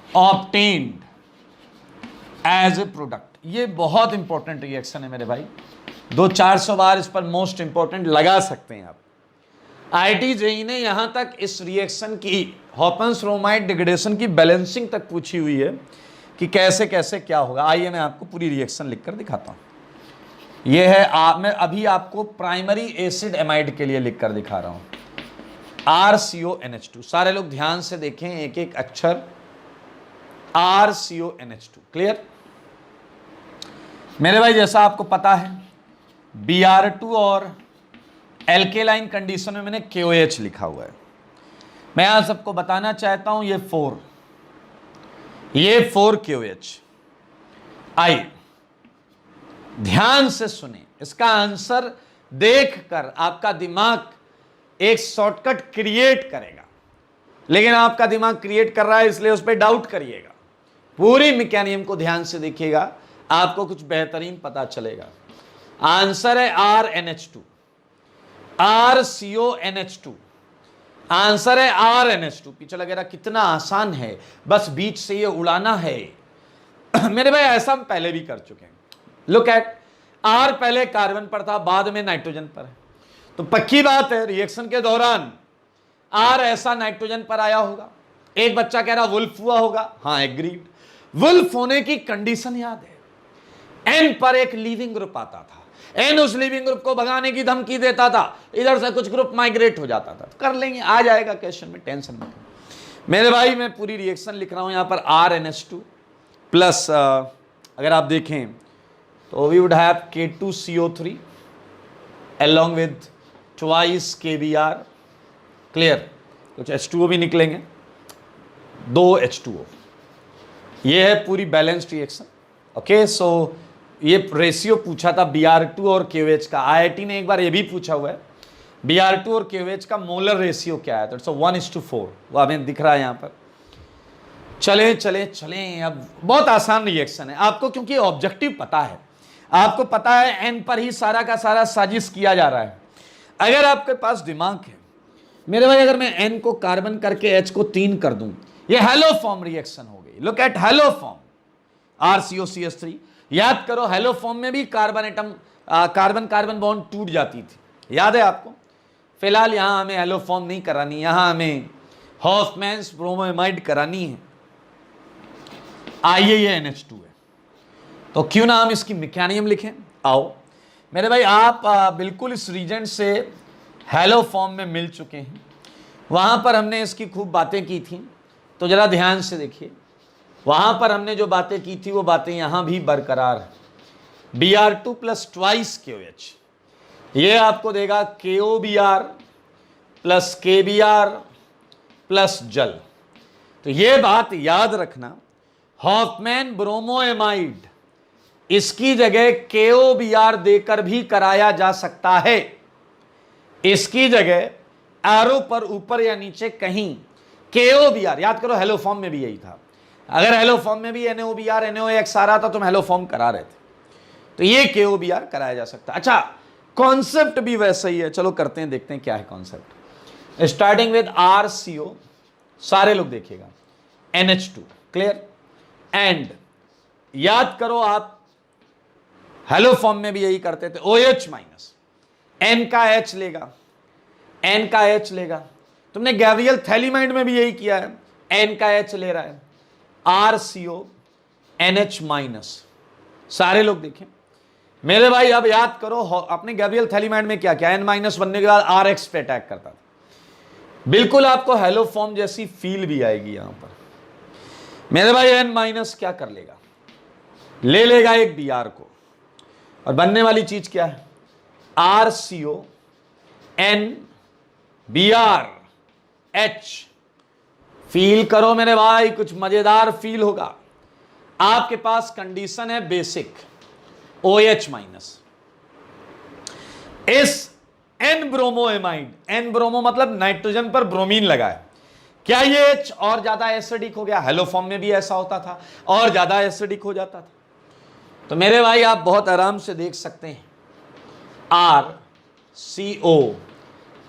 obtained as a product. ये बहुत इंपॉर्टेंट रिएक्शन है मेरे भाई, 200-400 बार इस पर मोस्ट इंपॉर्टेंट लगा सकते हैं आप। आईआईटी जेईई ने यहां तक इस रिएक्शन की, हॉफमैन ब्रोमाइड डिग्रेडेशन की बैलेंसिंग तक पूछी हुई है कि कैसे कैसे क्या होगा। आइए मैं आपको पूरी रिएक्शन लिखकर दिखाता हूं। यह है मैं अभी आपको प्राइमरी एसिड एमाइड के लिए लिखकर दिखा रहा हूं, RCONH2। सारे लोग ध्यान से देखें, एक एक अक्षर, RCONH2, क्लियर मेरे भाई। जैसा आपको पता है, Br2 और एल्केलाइन कंडीशन में मैंने KOH लिखा हुआ है। मैं आज सबको बताना चाहता हूं, ये 4 KOH। आइए ध्यान से सुने, इसका आंसर देखकर आपका दिमाग एक शॉर्टकट क्रिएट करेगा, लेकिन आपका दिमाग क्रिएट कर रहा है इसलिए उस पर डाउट करिएगा। पूरी मैकेनिज्म को ध्यान से देखिएगा, आपको कुछ बेहतरीन पता चलेगा। आंसर है RNH2, RCONH2, आंसर है RNH2। पीछे लगेगा कितना आसान है, बस बीच से ये उड़ाना है। मेरे भाई ऐसा हम पहले भी कर चुके हैं। लुक एट, R पहले कार्बन पर था, बाद में नाइट्रोजन पर है, तो पक्की बात है रिएक्शन के दौरान R ऐसा नाइट्रोजन पर आया होगा। एक बच्चा कह रहा वुल्फ हुआ होगा, हाँ एग्रीड। वुल्फ होने की कंडीशन याद है, N पर एक लीविंग ग्रुप आता था, N उस लिविंग ग्रुप को भगाने की धमकी देता था, इधर से कुछ ग्रुप माइग्रेट हो जाता था। कर लेंगे, आ जाएगा क्वेश्चन में, टेंशन मत लो मेरे भाई। मैं पूरी रिएक्शन लिख रहा हूं यहां पर, RNH2 प्लस अगर आप देखें तो we would have K2CO3 along with twice KBr, clear, कुछ H2O भी निकलेंगे, 2 H2O, ये है पूरी बैलेंस्ड रिएक्शन। ओके, सो ये रेशियो पूछा था Br2 और KOH का, IIT ने एक बार ये भी पूछा हुआ है Br2 और KOH का मोलर रेशियो क्या है, तो इट्स 1:4, वो हमें दिख रहा है यहाँ पर। चले चले चले, अब बहुत आसान रिएक्शन है आपको, क्योंकि ऑब्जेक्टिव पता है, आपको पता है n पर ही सारा का सारा साजिश किया जा रहा है। अगर आपके पास दिमाग है मेरे भाई, अगर मैं n को कार्बन करके H को 3 कर दूं, ये हेलो फॉर्म रिएक्शन हो गई। Look at hello form, RCOCH3। याद करो हेलो फॉर्म में भी carbon atom, carbon carbon bond टूट जाती थी, याद है आपको। फिलहाल यहां हमें हेलो फॉर्म नहीं करानी, यहां हमें हॉफमैन्स ब्रोमोएमाइड करानी है। आइए, ये NH2 है, तो क्यों ना हम इसकी मैकेनिज्म लिखें। आओ मेरे भाई, आप बिल्कुल इस रीजन से हेलो फॉर्म में मिल चुके हैं, वहां पर हमने इसकी खूब बातें की थी, तो जरा ध्यान से देखिए, वहां पर हमने जो बातें की थी वो बातें यहां भी बरकरार है। Br2 प्लस ट्वाइस KOH, ये आपको देगा KOBr प्लस KBr प्लस जल। तो ये बात याद रखना, हॉफमैन ब्रोमोएमाइड इसकी जगह KOBr देकर भी कराया जा सकता है। इसकी जगह एरो पर ऊपर या नीचे कहीं KOBr, याद करो हेलो फॉर्म में भी यही था, अगर हेलो फॉर्म में भी NOBr NOx आ रहा था तो हम हेलो फॉर्म करा रहे थे, तो ये KOBr कराया जा सकता है। अच्छा, कॉन्सेप्ट भी वैसा ही है, चलो करते हैं, देखते हैं क्या है कॉन्सेप्ट। स्टार्टिंग विद RCO, सारे लोग देखिएगा, NH2, क्लियर, एंड याद करो आप हेलो फॉर्म में भी यही करते थे, OH माइनस, N का H लेगा, N का H लेगा, तुमने गैब्रियल थैलीमाइड में भी यही किया है, N का H ले रहा है, RCO NH माइनस, सारे लोग देखें मेरे भाई। अब याद करो अपने गैब्रियल थैलीमाइड में क्या क्या, N माइनस बनने के बाद RX पे अटैक करता था, बिल्कुल आपको हेलो फॉर्म जैसी फील भी आएगी यहां पर। मेरे भाई N माइनस क्या कर लेगा, ले लेगा एक Br को, और बनने वाली चीज क्या है, RCO N Br H। Feel करो मेरे भाई, कुछ मजेदार फील होगा। आपके पास कंडीशन है बेसिक, OH माइनस, इस N ब्रोमोएमाइड, N ब्रोमो मतलब नाइट्रोजन पर ब्रोमीन लगा है, क्या ये H और ज्यादा एसिडिक हो गया, हेलो फॉर्म में भी ऐसा होता था, और ज्यादा एसिडिक हो जाता था। तो मेरे भाई आप बहुत आराम से देख सकते हैं, RCO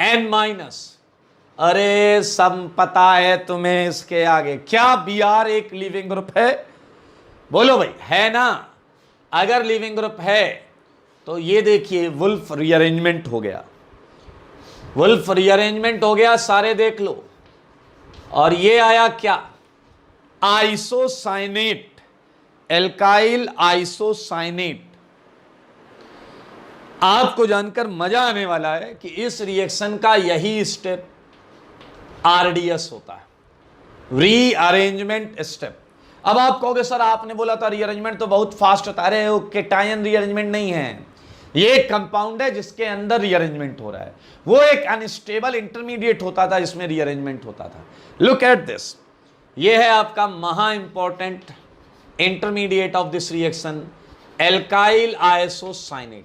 N माइनस, अरे सब पता है तुम्हें, इसके आगे क्या Br एक लिविंग ग्रुप है, बोलो भाई, है ना। अगर लिविंग ग्रुप है तो ये देखिए वुल्फ रीअरेंजमेंट हो गया, वुल्फ रीअरेंजमेंट हो गया, सारे देख लो, और ये आया क्या, आइसोसाइनेट, एल्काइल आइसोसाइनेट। आपको जानकर मजा आने वाला है कि इस रिएक्शन का यही स्टेप RDS होता है, रीअरेंजमेंट स्टेप। अब आप कहोगे सर आपने बोला था रीअरेंजमेंट तो बहुत फास्ट होता है, अरे वो केटायन रीअरेंजमेंट नहीं है, ये एक कंपाउंड है जिसके अंदर रीअरेंजमेंट हो रहा है, वो एक अनस्टेबल इंटरमीडिएट होता था जिसमें रीअरेंजमेंट होता था। लुक एट दिस, ये है आपका महा important intermediate of this reaction, alkyl isocyanate.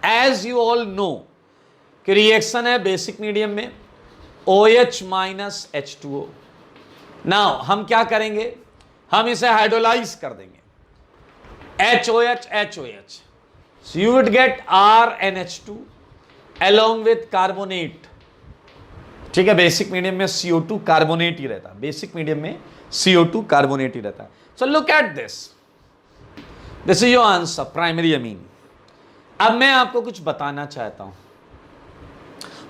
As you all know कि रिएक्शन है बेसिक मीडियम में, OH माइनस H2O। नाउ हम क्या करेंगे, हम इसे हाइड्रोलाइज कर देंगे, HOH HOH, so you would get RNH2 along with carbonate। ठीक है, बेसिक मीडियम में CO2 कार्बोनेट ही रहता है, बेसिक मीडियम में CO2 कार्बोनेट ही रहता है। So look at this, this is your answer, primary amine. अब मैं आपको कुछ बताना चाहता हूं,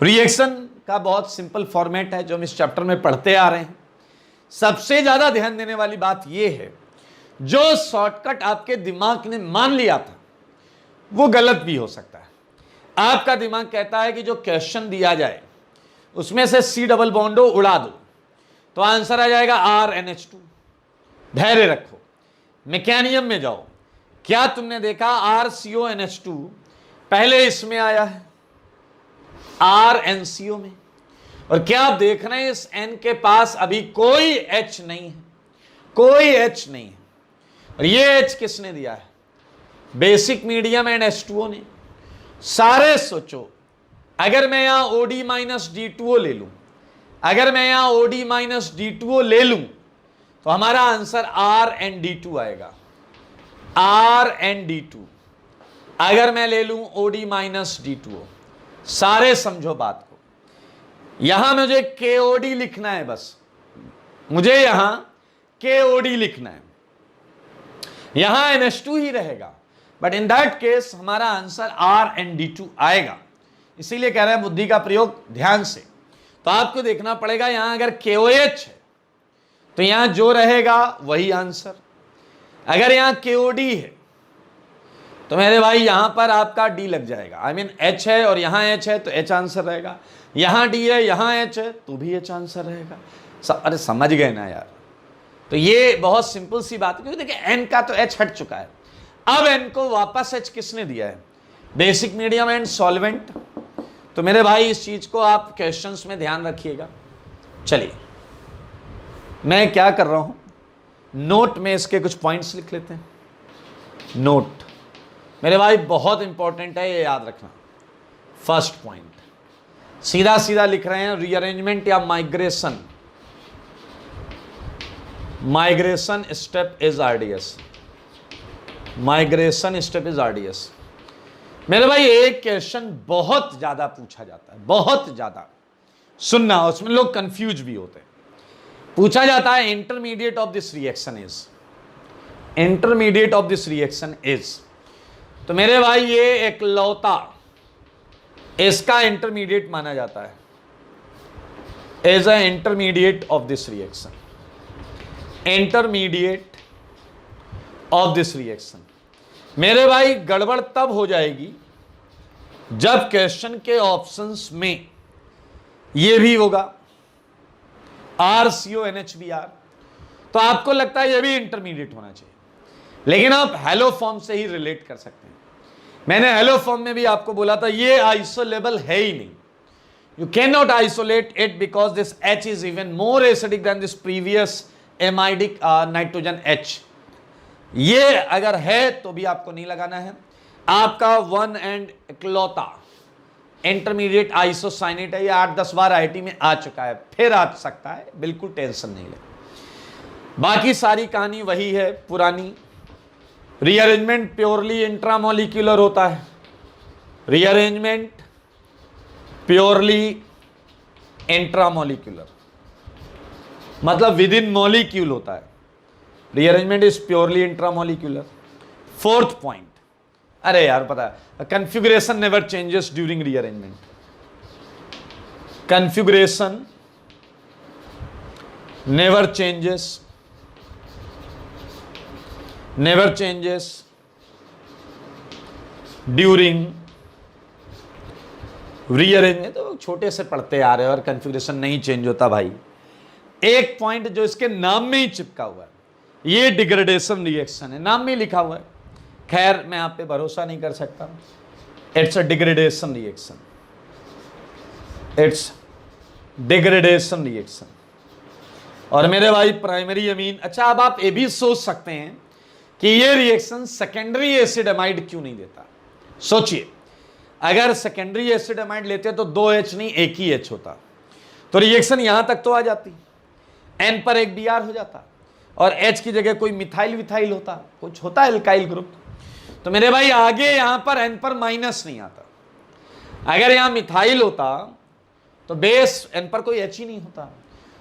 रिएक्शन का बहुत सिंपल फॉर्मेट है जो हम इस चैप्टर में पढ़ते आ रहे हैं। सबसे ज्यादा ध्यान देने वाली बात यह है, जो शॉर्टकट आपके दिमाग ने मान लिया था वो गलत भी हो सकता है। आपका दिमाग कहता है कि जो क्वेश्चन दिया जाए उसमें से C डबल बॉन्डो उड़ा दो तो आंसर आ जाएगा RNH2। धैर्य रखो, मैकेनिज्म में जाओ। क्या तुमने देखा RCONH2 पहले इसमें आया है, RnCO में। और क्या आप देख रहे हैं इस N के पास अभी कोई H नहीं है, कोई H नहीं है। और ये H किसने दिया है? बेसिक मीडियम एंड H2O ने। सारे सोचो, अगर मैं यहां OD माइनस D2O ले लूं, अगर मैं यहां OD माइनस D2O ले लूं तो हमारा आंसर RnD2 आएगा, RnD2। अगर मैं ले लूं OD माइनस D2O, सारे समझो बात को, यहां मुझे KOD लिखना है, बस मुझे यहां KOD लिखना है, यहां NH2 ही रहेगा, बट इन दैट केस हमारा आंसर RnD2 आएगा। इसीलिए कह रहे हैं बुद्धि का प्रयोग ध्यान से। तो आपको देखना पड़ेगा, यहां अगर KOH है तो यहां जो रहेगा वही आंसर। अगर यहां KOD है तो मेरे भाई यहां पर आपका D लग जाएगा, आई मीन H है और यहां H है तो H आंसर रहेगा, यहां D है यहां H है तो भी H आंसर रहेगा। अरे समझ गए ना यार? तो ये बहुत सिंपल सी बात है, क्योंकि देखिए N का तो H हट चुका है, अब N को वापस H किसने दिया है? Basic medium and solvent. तो मेरे भाई इस चीज को आप क्वेश्चंस में ध्यान रखिएगा। चलिए मैं क्या कर रहा हूं, नोट में इसके कुछ पॉइंट्स लिख लेते हैं। नोट मेरे भाई बहुत इंपॉर्टेंट है, ये याद रखना। फर्स्ट पॉइंट सीधा सीधा लिख रहे हैं, रीअरेंजमेंट या migration, migration step is RDS, migration step is RDS। मेरे भाई एक क्वेश्चन बहुत ज्यादा पूछा जाता है, बहुत ज्यादा, सुनना, उसमें लोग कंफ्यूज भी होते हैं। पूछा जाता है intermediate of this reaction is, intermediate of this reaction is. तो मेरे भाई ये एकलौता इसका इंटरमीडिएट माना जाता है, as a intermediate of this reaction, intermediate of this reaction. मेरे भाई गड़बड़ तब हो जाएगी जब क्वेश्चन के ऑप्शंस में ये भी होगा RCONH तो आपको लगता है ये भी इंटरमीडिएट होना चाहिए, लेकिन आप हेलो फॉर्म से ही रिलेट कर सकते हैं। मैंने हेलो फॉर्म में भी आपको बोला था ये आइसोलेबल है ही नहीं, you can not isolate it because this H is even more acidic than this previous amidic nitrogen H। ये अगर है तो भी आपको नहीं लगाना है। आपका वन एंड इकलौता इंटरमीडिएट आइसोसाइनेट है, ये 8-10 बार IIT में आ चुका है, फिर आ सकता है, बिल्कुल टेंशन नहीं ले। बाकी सारी कहानी वही है पुरानी। रीअरेंजमेंट प्योरली इंट्रामोलिक्यूलर होता है, रीअरेंजमेंट प्योरली इंट्रामोलिक्यूलर मतलब विद इन मॉलिक्यूल होता है, rearrangement is purely intramolecular. Fourth point, अरे यार पता है, configuration never changes during rearrangement, configuration never changes, never changes during rearrangement. तो छोटे से पढ़ते आ रहे हो और कन्फिगरेशन नहीं चेंज होता भाई। एक पॉइंट जो इसके नाम में ही चिपका हुआ है, ये डिग्रेडेशन रिएक्शन है, नाम में लिखा हुआ है। खैर मैं आप पे भरोसा नहीं कर सकता, it's a degradation reaction, it's degradation reaction. और मेरे भाई प्राइमरी अमीन, अच्छा अब आप ये भी सोच सकते हैं कि ये रिएक्शन सेकेंडरी एसिड एमाइड क्यों नहीं देता। सोचिए, अगर सेकेंडरी एसिड एमाइड लेते तो 2H नहीं एक ही H होता, तो रिएक्शन यहां तक तो आ जाती, N पर एक Br हो जाता और H की जगह कोई मिथाइल विथाइल होता, कुछ होता एल्काइल ग्रुप। तो मेरे भाई आगे यहां पर N पर माइनस नहीं आता। अगर यहां मिथाइल होता तो बेस N पर कोई H ही नहीं होता,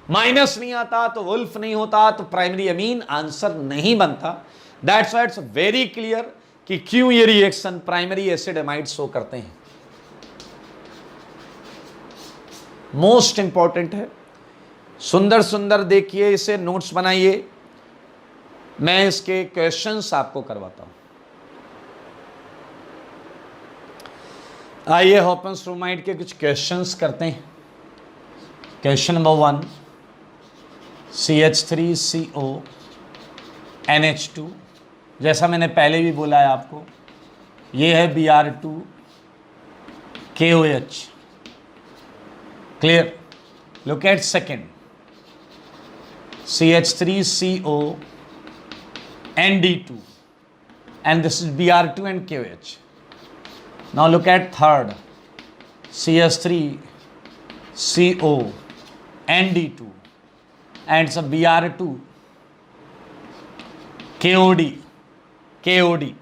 माइनस नहीं आता तो वुल्फ नहीं होता, तो प्राइमरी अमीन आंसर नहीं बनता। That's why it's very clear कि क्यों ये reaction primary acid amide show करते हैं। मोस्ट इंपॉर्टेंट है, सुंदर सुंदर देखिए इसे, नोट्स बनाइए, मैं इसके क्वेश्चंस आपको करवाता हूं। आइए हॉपन्सब्रूमाइड के कुछ क्वेश्चंस करते हैं। क्वेश्चन नंबर 1, CH3CO NH2, जैसा मैंने पहले भी बोला है आपको, ये है Br2 KOH, Clear? Look at second. CH3CO ND2, and this is Br2 and KOH. Now look at third. CH3CO ND2, and it's a Br2 KOD,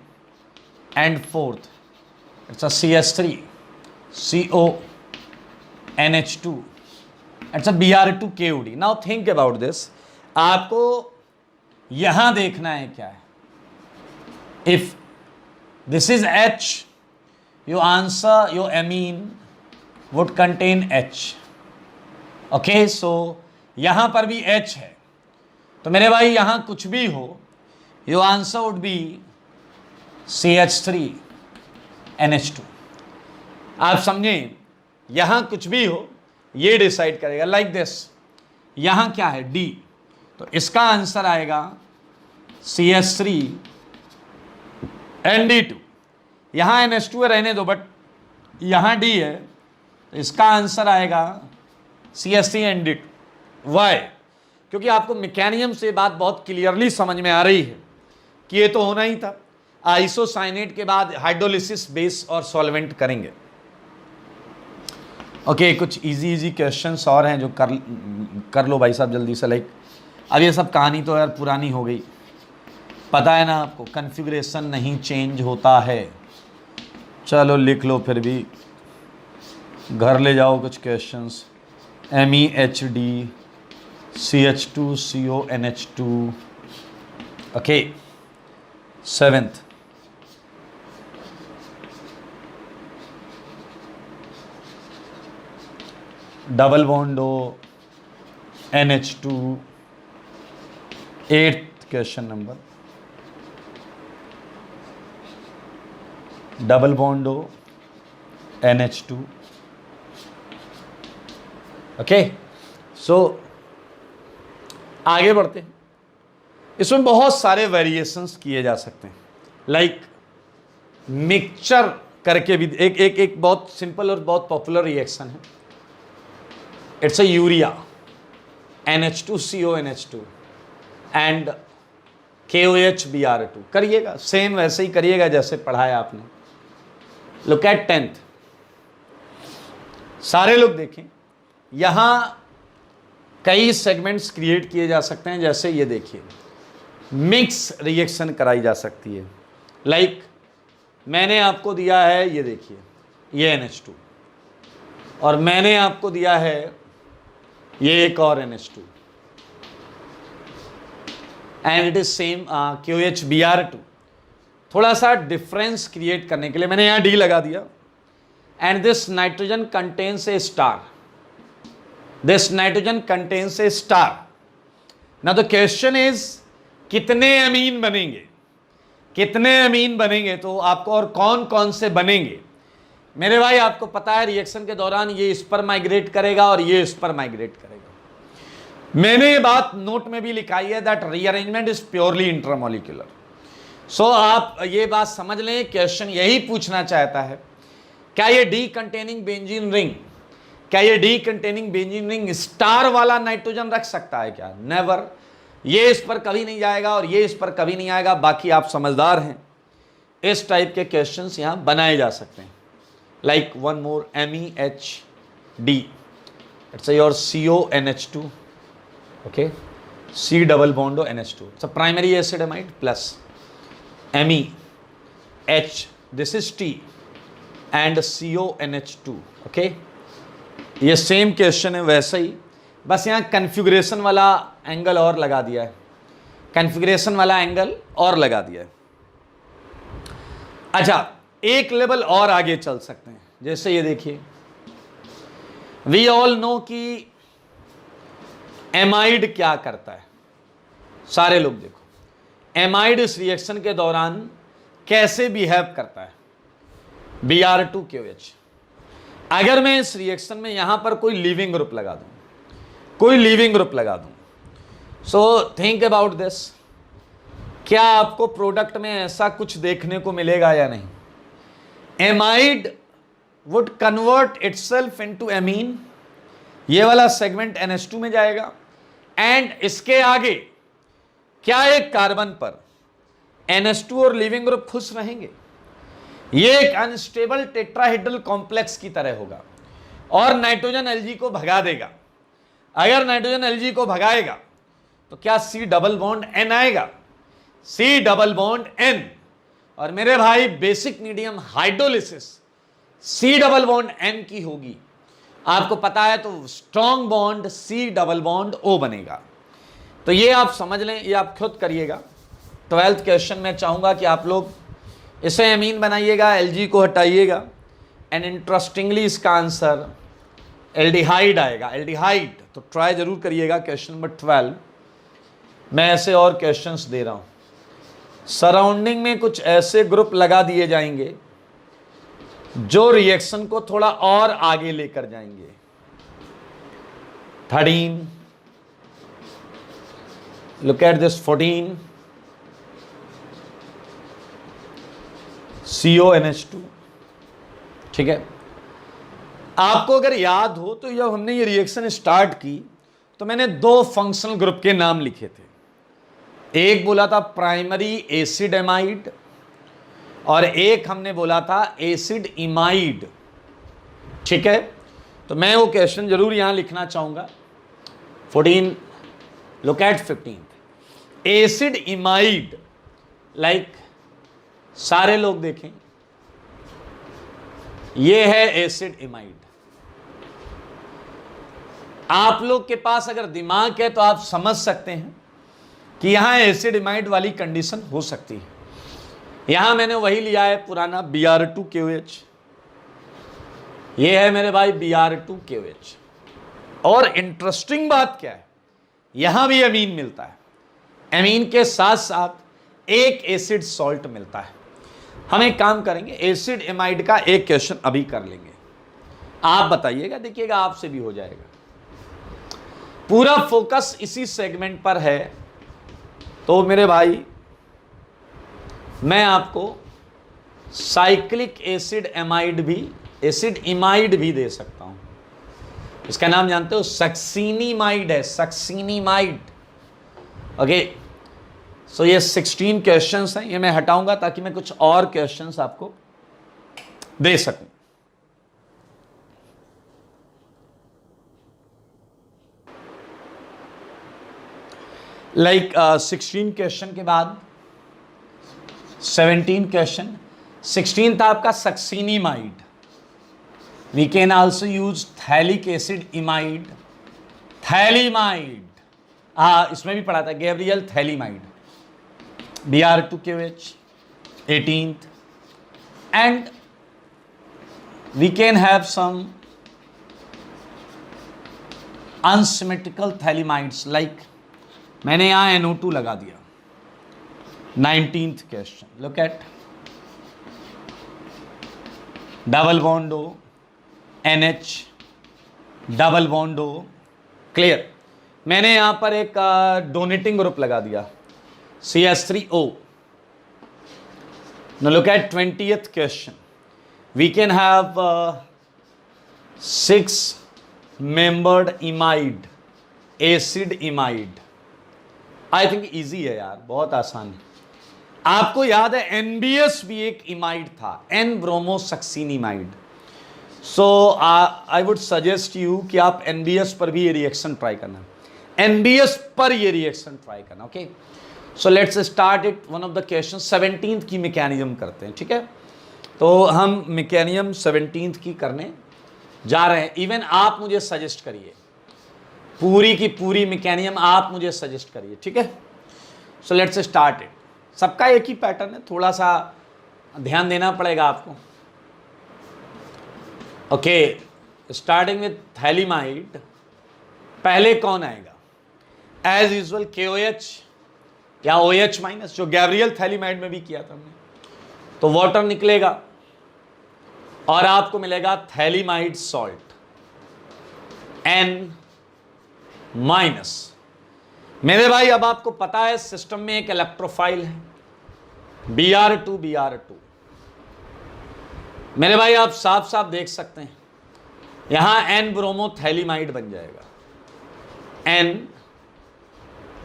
and fourth it's a CH3CO NH2, it's a Br2 KOD. Now think about this. आपको यहां देखना है क्या है. If this is H, your answer, your amine would contain H. Okay, so यहां पर भी H है, तो मेरे भाई यहां कुछ भी हो, your answer would be CH3NH2. आप समझें, यहां कुछ भी हो ये डिसाइड करेगा. लाइक दिस, यहां क्या है D, तो इसका आंसर आएगा CH3ND2. यहां NH2 रहने दो, बट यहां D है, तो इसका आंसर आएगा CH3ND2. वाई? क्योंकि आपको मैकेनिज्म से बात बहुत क्लियरली समझ में आ रही है कि ये तो होना ही था. आइसोसाइनेट के बाद हाइड्रोलिसिस, बेस और सॉल्वेंट करेंगे. ओके, कुछ इजी क्वेश्चंस और हैं जो कर लो भाई साहब जल्दी से. लाइक अब ये सब कहानी तो यार पुरानी हो गई, पता है ना आपको, कन्फिग्रेशन नहीं चेंज होता है. चलो लिख लो, फिर भी घर ले जाओ कुछ questions. MEHD CH2CONH2. Okay, seventh double bond O NH2. Eighth question number, double bond O NH2. Okay, so आगे बढ़ते हैं. इसमें बहुत सारे वेरिएशंस किए जा सकते हैं. लाइक मिक्सचर करके भी एक बहुत सिंपल और बहुत पॉपुलर रिएक्शन है. It's a urea NH2CONH2 and KOH Br2. करिएगा, सेम वैसे ही करिएगा जैसे पढ़ाया आपने. Look at 10th. सारे लोग देखें, यहां कई सेगमेंट्स क्रिएट किए जा सकते हैं. जैसे ये देखिए, मिक्स रिएक्शन कराई जा सकती है. लाइक मैंने आपको दिया है, ये देखिए, ये NH2, और मैंने आपको दिया है ये एक और NH2, and it is same KOH Br2. थोड़ा सा डिफरेंस क्रिएट करने के लिए मैंने यहाँ D लगा दिया. And this nitrogen contains A star. This nitrogen contains A star. Now the question is, कितने अमीन बनेंगे, कितने अमीन बनेंगे, तो आपको और कौन कौन से बनेंगे. मेरे भाई आपको पता है रिएक्शन के दौरान ये इस पर माइग्रेट करेगा और ये इस पर माइग्रेट करेगा. मैंने ये बात नोट में भी लिखाई है that rearrangement is purely intramolecular. So आप ये बात समझ लें, क्वेश्चन यही पूछना चाहता है, क्या ये डी कंटेनिंग बेंजीन रिंग, क्या ये D containing benzene ring star वाला नाइट्रोजन रख सकता है क्या? नेवर. ये इस पर कभी नहीं जाएगा और ये इस पर कभी नहीं आएगा. बाकी आप समझदार हैं, इस टाइप के क्वेश्चंस यहां बनाए जा सकते हैं. Like one more, MEHD, it's your CONH2. Okay, C double bond NH2, it's a primary acid amide plus MEH, this is T, and CONH2. Okay, ये सेम क्वेश्चन है वैसे ही, बस यहाँ कन्फिग्रेशन वाला एंगल और लगा दिया है. कन्फिग्रेशन वाला एंगल और लगा दिया है. अच्छा, एक लेवल और आगे चल सकते हैं. जैसे ये देखिए, वी ऑल नो कि एमाइड क्या करता है. सारे लोग देखो, एमाइड इस रिएक्शन के दौरान कैसे बिहेव करता है. Br2 KOH. अगर मैं इस रिएक्शन में यहां पर कोई लीविंग ग्रुप लगा दूं, कोई लीविंग ग्रुप लगा दूं, सो थिंक अबाउट दिस. क्या आपको प्रोडक्ट में ऐसा कुछ देखने को मिलेगा या नहीं? Amide would convert itself into amine ये वाला सेगमेंट NH2 में जाएगा एंड इसके आगे क्या एक कार्बन पर NH2 और लीविंग ग्रुप खुश रहेंगे? ये एक अनस्टेबल टेट्राहेड्रल कॉम्प्लेक्स की तरह होगा और नाइट्रोजन Lg को भगा देगा। अगर नाइट्रोजन Lg को भगाएगा तो क्या C डबल बॉन्ड N आएगा? C double bond N। और मेरे भाई basic medium hydrolysis C double bond N की होगी, आपको पता है, तो strong bond C double bond O बनेगा। तो ये आप समझ लें, ये आप खुद करिएगा। 12th क्वेश्चन में चाहूंगा कि आप लोग इसे अमीन बनाइएगा, Lg को हटाइएगा एंड इंटरेस्टिंगली इसका आंसर एल्डिहाइड आएगा, एल्डिहाइड। तो ट्राई जरूर करिएगा। क्वेश्चन नंबर 12 मैं ऐसे और क्वेश्चंस दे रहा हूं। सराउंडिंग में कुछ ऐसे ग्रुप लगा दिए जाएंगे जो रिएक्शन को थोड़ा और आगे लेकर जाएंगे। 13, लुक एट दिस 14, CONH2। ठीक है, आपको अगर याद हो तो जब हमने ये रिएक्शन स्टार्ट की तो मैंने दो फंक्शनल ग्रुप के नाम लिखे थे। एक बोला था प्राइमरी एसिड एमाइड और एक हमने बोला था एसिड इमाइड। ठीक है, तो मैं वो क्वेश्चन जरूर यहां लिखना चाहूंगा। 14, लुक एट 15, एसिड इमाइड, लाइक सारे लोग देखें, ये है एसिड इमाइड। आप लोग के पास अगर दिमाग है तो आप समझ सकते हैं कि यहां एसिड इमाइड वाली कंडीशन हो सकती है। यहां मैंने वही लिया है पुराना Br2KOH, ये है मेरे भाई Br2KOH। और इंटरेस्टिंग बात क्या है, यहां भी अमीन मिलता है, अमीन के साथ साथ एक एसिड सॉल्ट मिलता है। हम एक काम करेंगे, एसिड एमाइड का एक क्वेश्चन अभी कर लेंगे, आप बताइएगा, देखिएगा आपसे भी हो जाएगा। पूरा फोकस इसी सेगमेंट पर है। तो मेरे भाई मैं आपको साइक्लिक एसिड एमाइड भी, एसिड इमाइड भी दे सकता हूं। इसका नाम जानते हो, सक्सीनीमाइड है, सक्सीनीमाइड। ओके, सो ये 16 क्वेश्चंस हैं, ये मैं हटाऊंगा ताकि मैं कुछ और क्वेश्चंस आपको दे सकूं। लाइक 16 क्वेश्चन के बाद 17 क्वेश्चन। 16 था आपका succinimide. We can also use phthalic acid imide, phthalimide, इसमें भी पढ़ा था Gabriel phthalimide, Br2KOH 18th, and we can have some unsymmetrical thaliamides like मैंने यहां NO2 लगा दिया। 19th question, look at double bond O, NH double bond O, clear. मैंने यहां पर एक डोनेटिंग ग्रुप लगा दिया, CH3O। Now look at 20th question. We can have 6-membered imide, acid imide. I think easy है यार, बहुत आसान है। आपको याद है NBS भी एक इमाइड था, N bromosuccinimide. So I would suggest you कि आप NBS पर भी ये रिएक्शन ट्राई करना, NBS पर ये रिएक्शन ट्राई करना। Okay, so let's start it. One of the question 17th की मैकेनिज्म करते हैं। ठीक है, तो हम मैकेनिज्म 17th की करने जा रहे हैं। इवन आप मुझे सजेस्ट करिए, पूरी की पूरी मैकेनिज्म आप मुझे सजेस्ट करिए। ठीक है, सो लेट्स स्टार्ट इट। सबका एक ही पैटर्न है, थोड़ा सा ध्यान देना पड़ेगा आपको। ओके, स्टार्टिंग विथ थैलीमाइड, पहले कौन आएगा? एज यूजुअल KOH या OH माइनस, जो गैब्रियल थैलीमाइड में भी किया था हमने। तो वाटर निकलेगा और आपको मिलेगा थैलीमाइड सॉल्ट N माइनस। मेरे भाई अब आपको पता है सिस्टम में एक इलेक्ट्रोफाइल है Br2 मेरे भाई आप साफ साफ देख सकते हैं यहां एन ब्रोमोथैलिमाइड बन जाएगा। एन,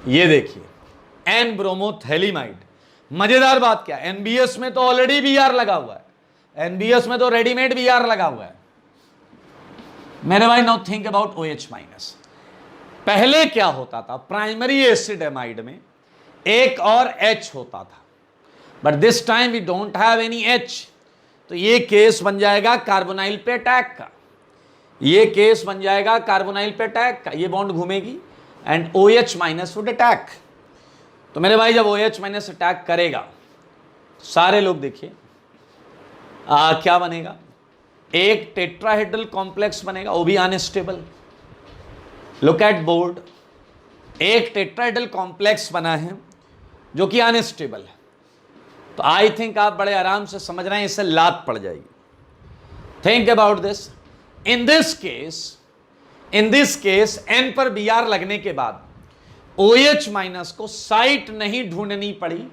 ये देखिए एन ब्रोमोथैलिमाइड। मजेदार बात क्या, एनबीएस में तो ऑलरेडी बीआर लगा हुआ है, एनबीएस में तो रेडीमेड बीआर लगा हुआ है मेरे भाई। Now think about OH minus. पहले क्या होता था, प्राइमरी एसिड एमाइड में एक और H होता था, but this time we don't have any H। तो ये केस बन जाएगा कार्बोनाइल पे अटैक का, ये केस बन जाएगा कार्बोनाइल पे अटैक का, ये बॉन्ड घूमेगी and OH minus would attack. तो मेरे भाई जब OH माइनस अटैक करेगा, सारे लोग देखिए क्या बनेगा, एक टेट्राहेड्रल कॉम्प्लेक्स बनेगा, वो भी अनस्टेबल। लुक एट बोर्ड, एक टेट्राहेड्रल कॉम्प्लेक्स बना है जो कि अनस्टेबल है। तो आई थिंक आप बड़े आराम से समझ रहे हैं, इससे लात पड़ जाएगी। Think about this. In this case N पर बीआर लगने के बाद OH माइनस को साइट नहीं ढूंढनी पड़ी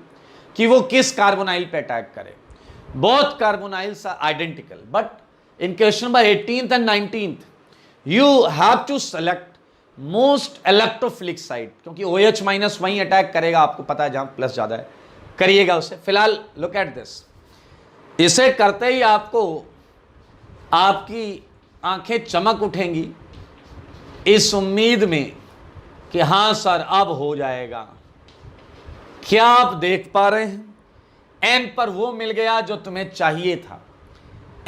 कि वो किस कार्बोनाइल पे अटैक करे। Both carbonyls are identical, but in question number 18th and 19th you have to select most electrophilic site, क्योंकि OH माइनस वहीं अटैक करेगा, आपको पता है जहां प्लस ज्यादा है, करिएगा उसे। फिलहाल लुक एट दिस, इसे करते ही आपको आपकी आंखें चमक उठेंगी इस उम्मीद में कि हां सर अब हो जाएगा। क्या आप देख पा रहे हैं, एन पर वो मिल गया जो तुम्हें चाहिए था,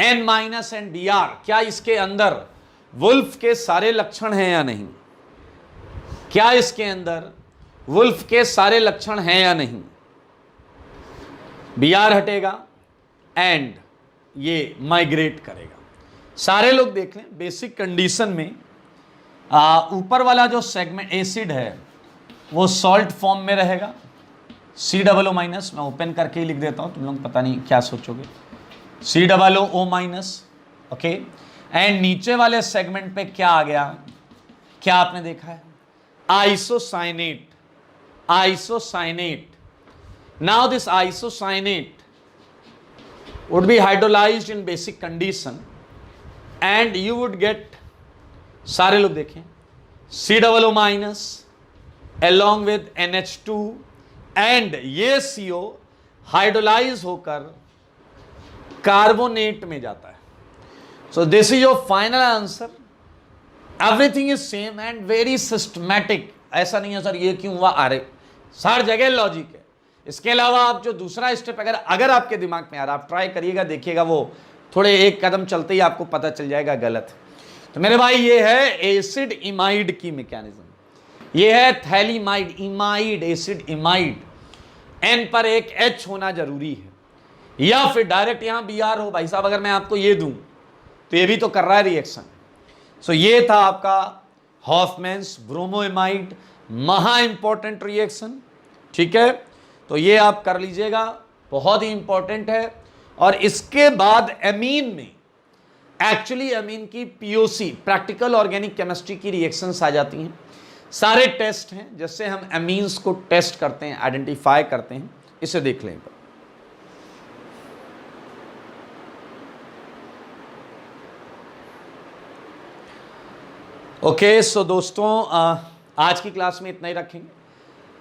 N माइनस एंड BR। क्या इसके अंदर वुल्फ के सारे लक्षण हैं या नहीं, क्या इसके अंदर वुल्फ के सारे लक्षण हैं या नहीं। BR हटेगा एंड ये माइग्रेट करेगा। सारे लोग देख लें, बेसिक कंडीशन में ऊपर वाला जो सेगमेंट एसिड है वो सॉल्ट फॉर्म में रहेगा, COO माइनस। मैं ओपन करके ही लिख देता हूं, तुम लोग पता नहीं क्या सोचोगे, COO माइनस, ओके। एंड नीचे वाले सेगमेंट पे क्या आ गया, क्या आपने देखा है, isocyanate. Now this isocyanate would be hydrolyzed in basic condition and you would get, सारे लोग देखें, COO minus along with NH2 and ये CO हाइड्रोलाइज होकर कार्बोनेट में जाता है। So this is your final answer. Everything is same and very systematic. ऐसा नहीं है सर ये क्यों हुआ, अरे हर जगह लॉजिक है। इसके अलावा आप जो दूसरा स्टेप अगर आपके दिमाग में आ रहा, आप ट्राई करिएगा, देखिएगा, वो थोड़े एक कदम चलते ही आपको पता चल जाएगा गलत। तो मेरे भाई ये है एसिड इमाइड की मैकेनिज्म, ये है थैलिमाइड, इमाइड, एसिड इमाइड। एन पर एक H होना जरूरी है, या फिर डायरेक्ट यहां BR हो। भाई साहब अगर मैं आपको ये दूं तो ये भी तो कर रहा है रिएक्शन। सो ये था आपका हॉफमैन्स ब्रोमोइमाइड, महा इंपॉर्टेंट रिएक्शन, ठीक है। तो ये आप कर लीजिएगा, बहुत ही इंपॉर्टेंट है। और इसके बाद एमीन में एक्चुअली एमीन की POC, प्रैक्टिकल ऑर्गेनिक केमिस्ट्री की रिएक्शंस आ जाती हैं। सारे टेस्ट हैं जिससे हम एमीन्स को टेस्ट करते हैं, आइडेंटिफाई करते हैं। इसे देख लें। ओके सो दोस्तों आज की क्लास में इतना ही रखेंगे,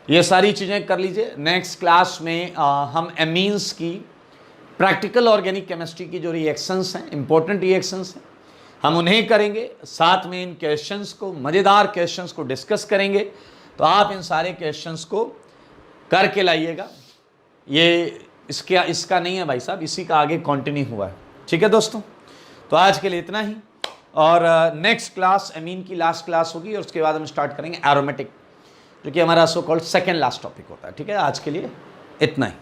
ये सारी चीज़ें कर लीजिए। नेक्स्ट क्लास में हम एमीन्स की प्रैक्टिकल ऑर्गेनिक केमिस्ट्री की जो रिएक्शंस हैं, इंपॉर्टेंट रिएक्शंस हैं, हम उन्हें करेंगे। साथ में इन क्वेश्चंस को, मज़ेदार क्वेश्चंस को डिस्कस करेंगे। तो आप इन सारे क्वेश्चंस को करके लाइएगा। ये इसका नहीं है भाई साहब, इसी का आगे कंटिन्यू हुआ है, ठीक है दोस्तों। तो आज के लिए इतना ही, और नेक्स्ट क्लास एमीन की लास्ट क्लास होगी, और उसके बाद हम स्टार्ट करेंगे एरोमेटिक, जो कि हमारा so called second last topic होता है, ठीक है। आज के लिए इतना ही।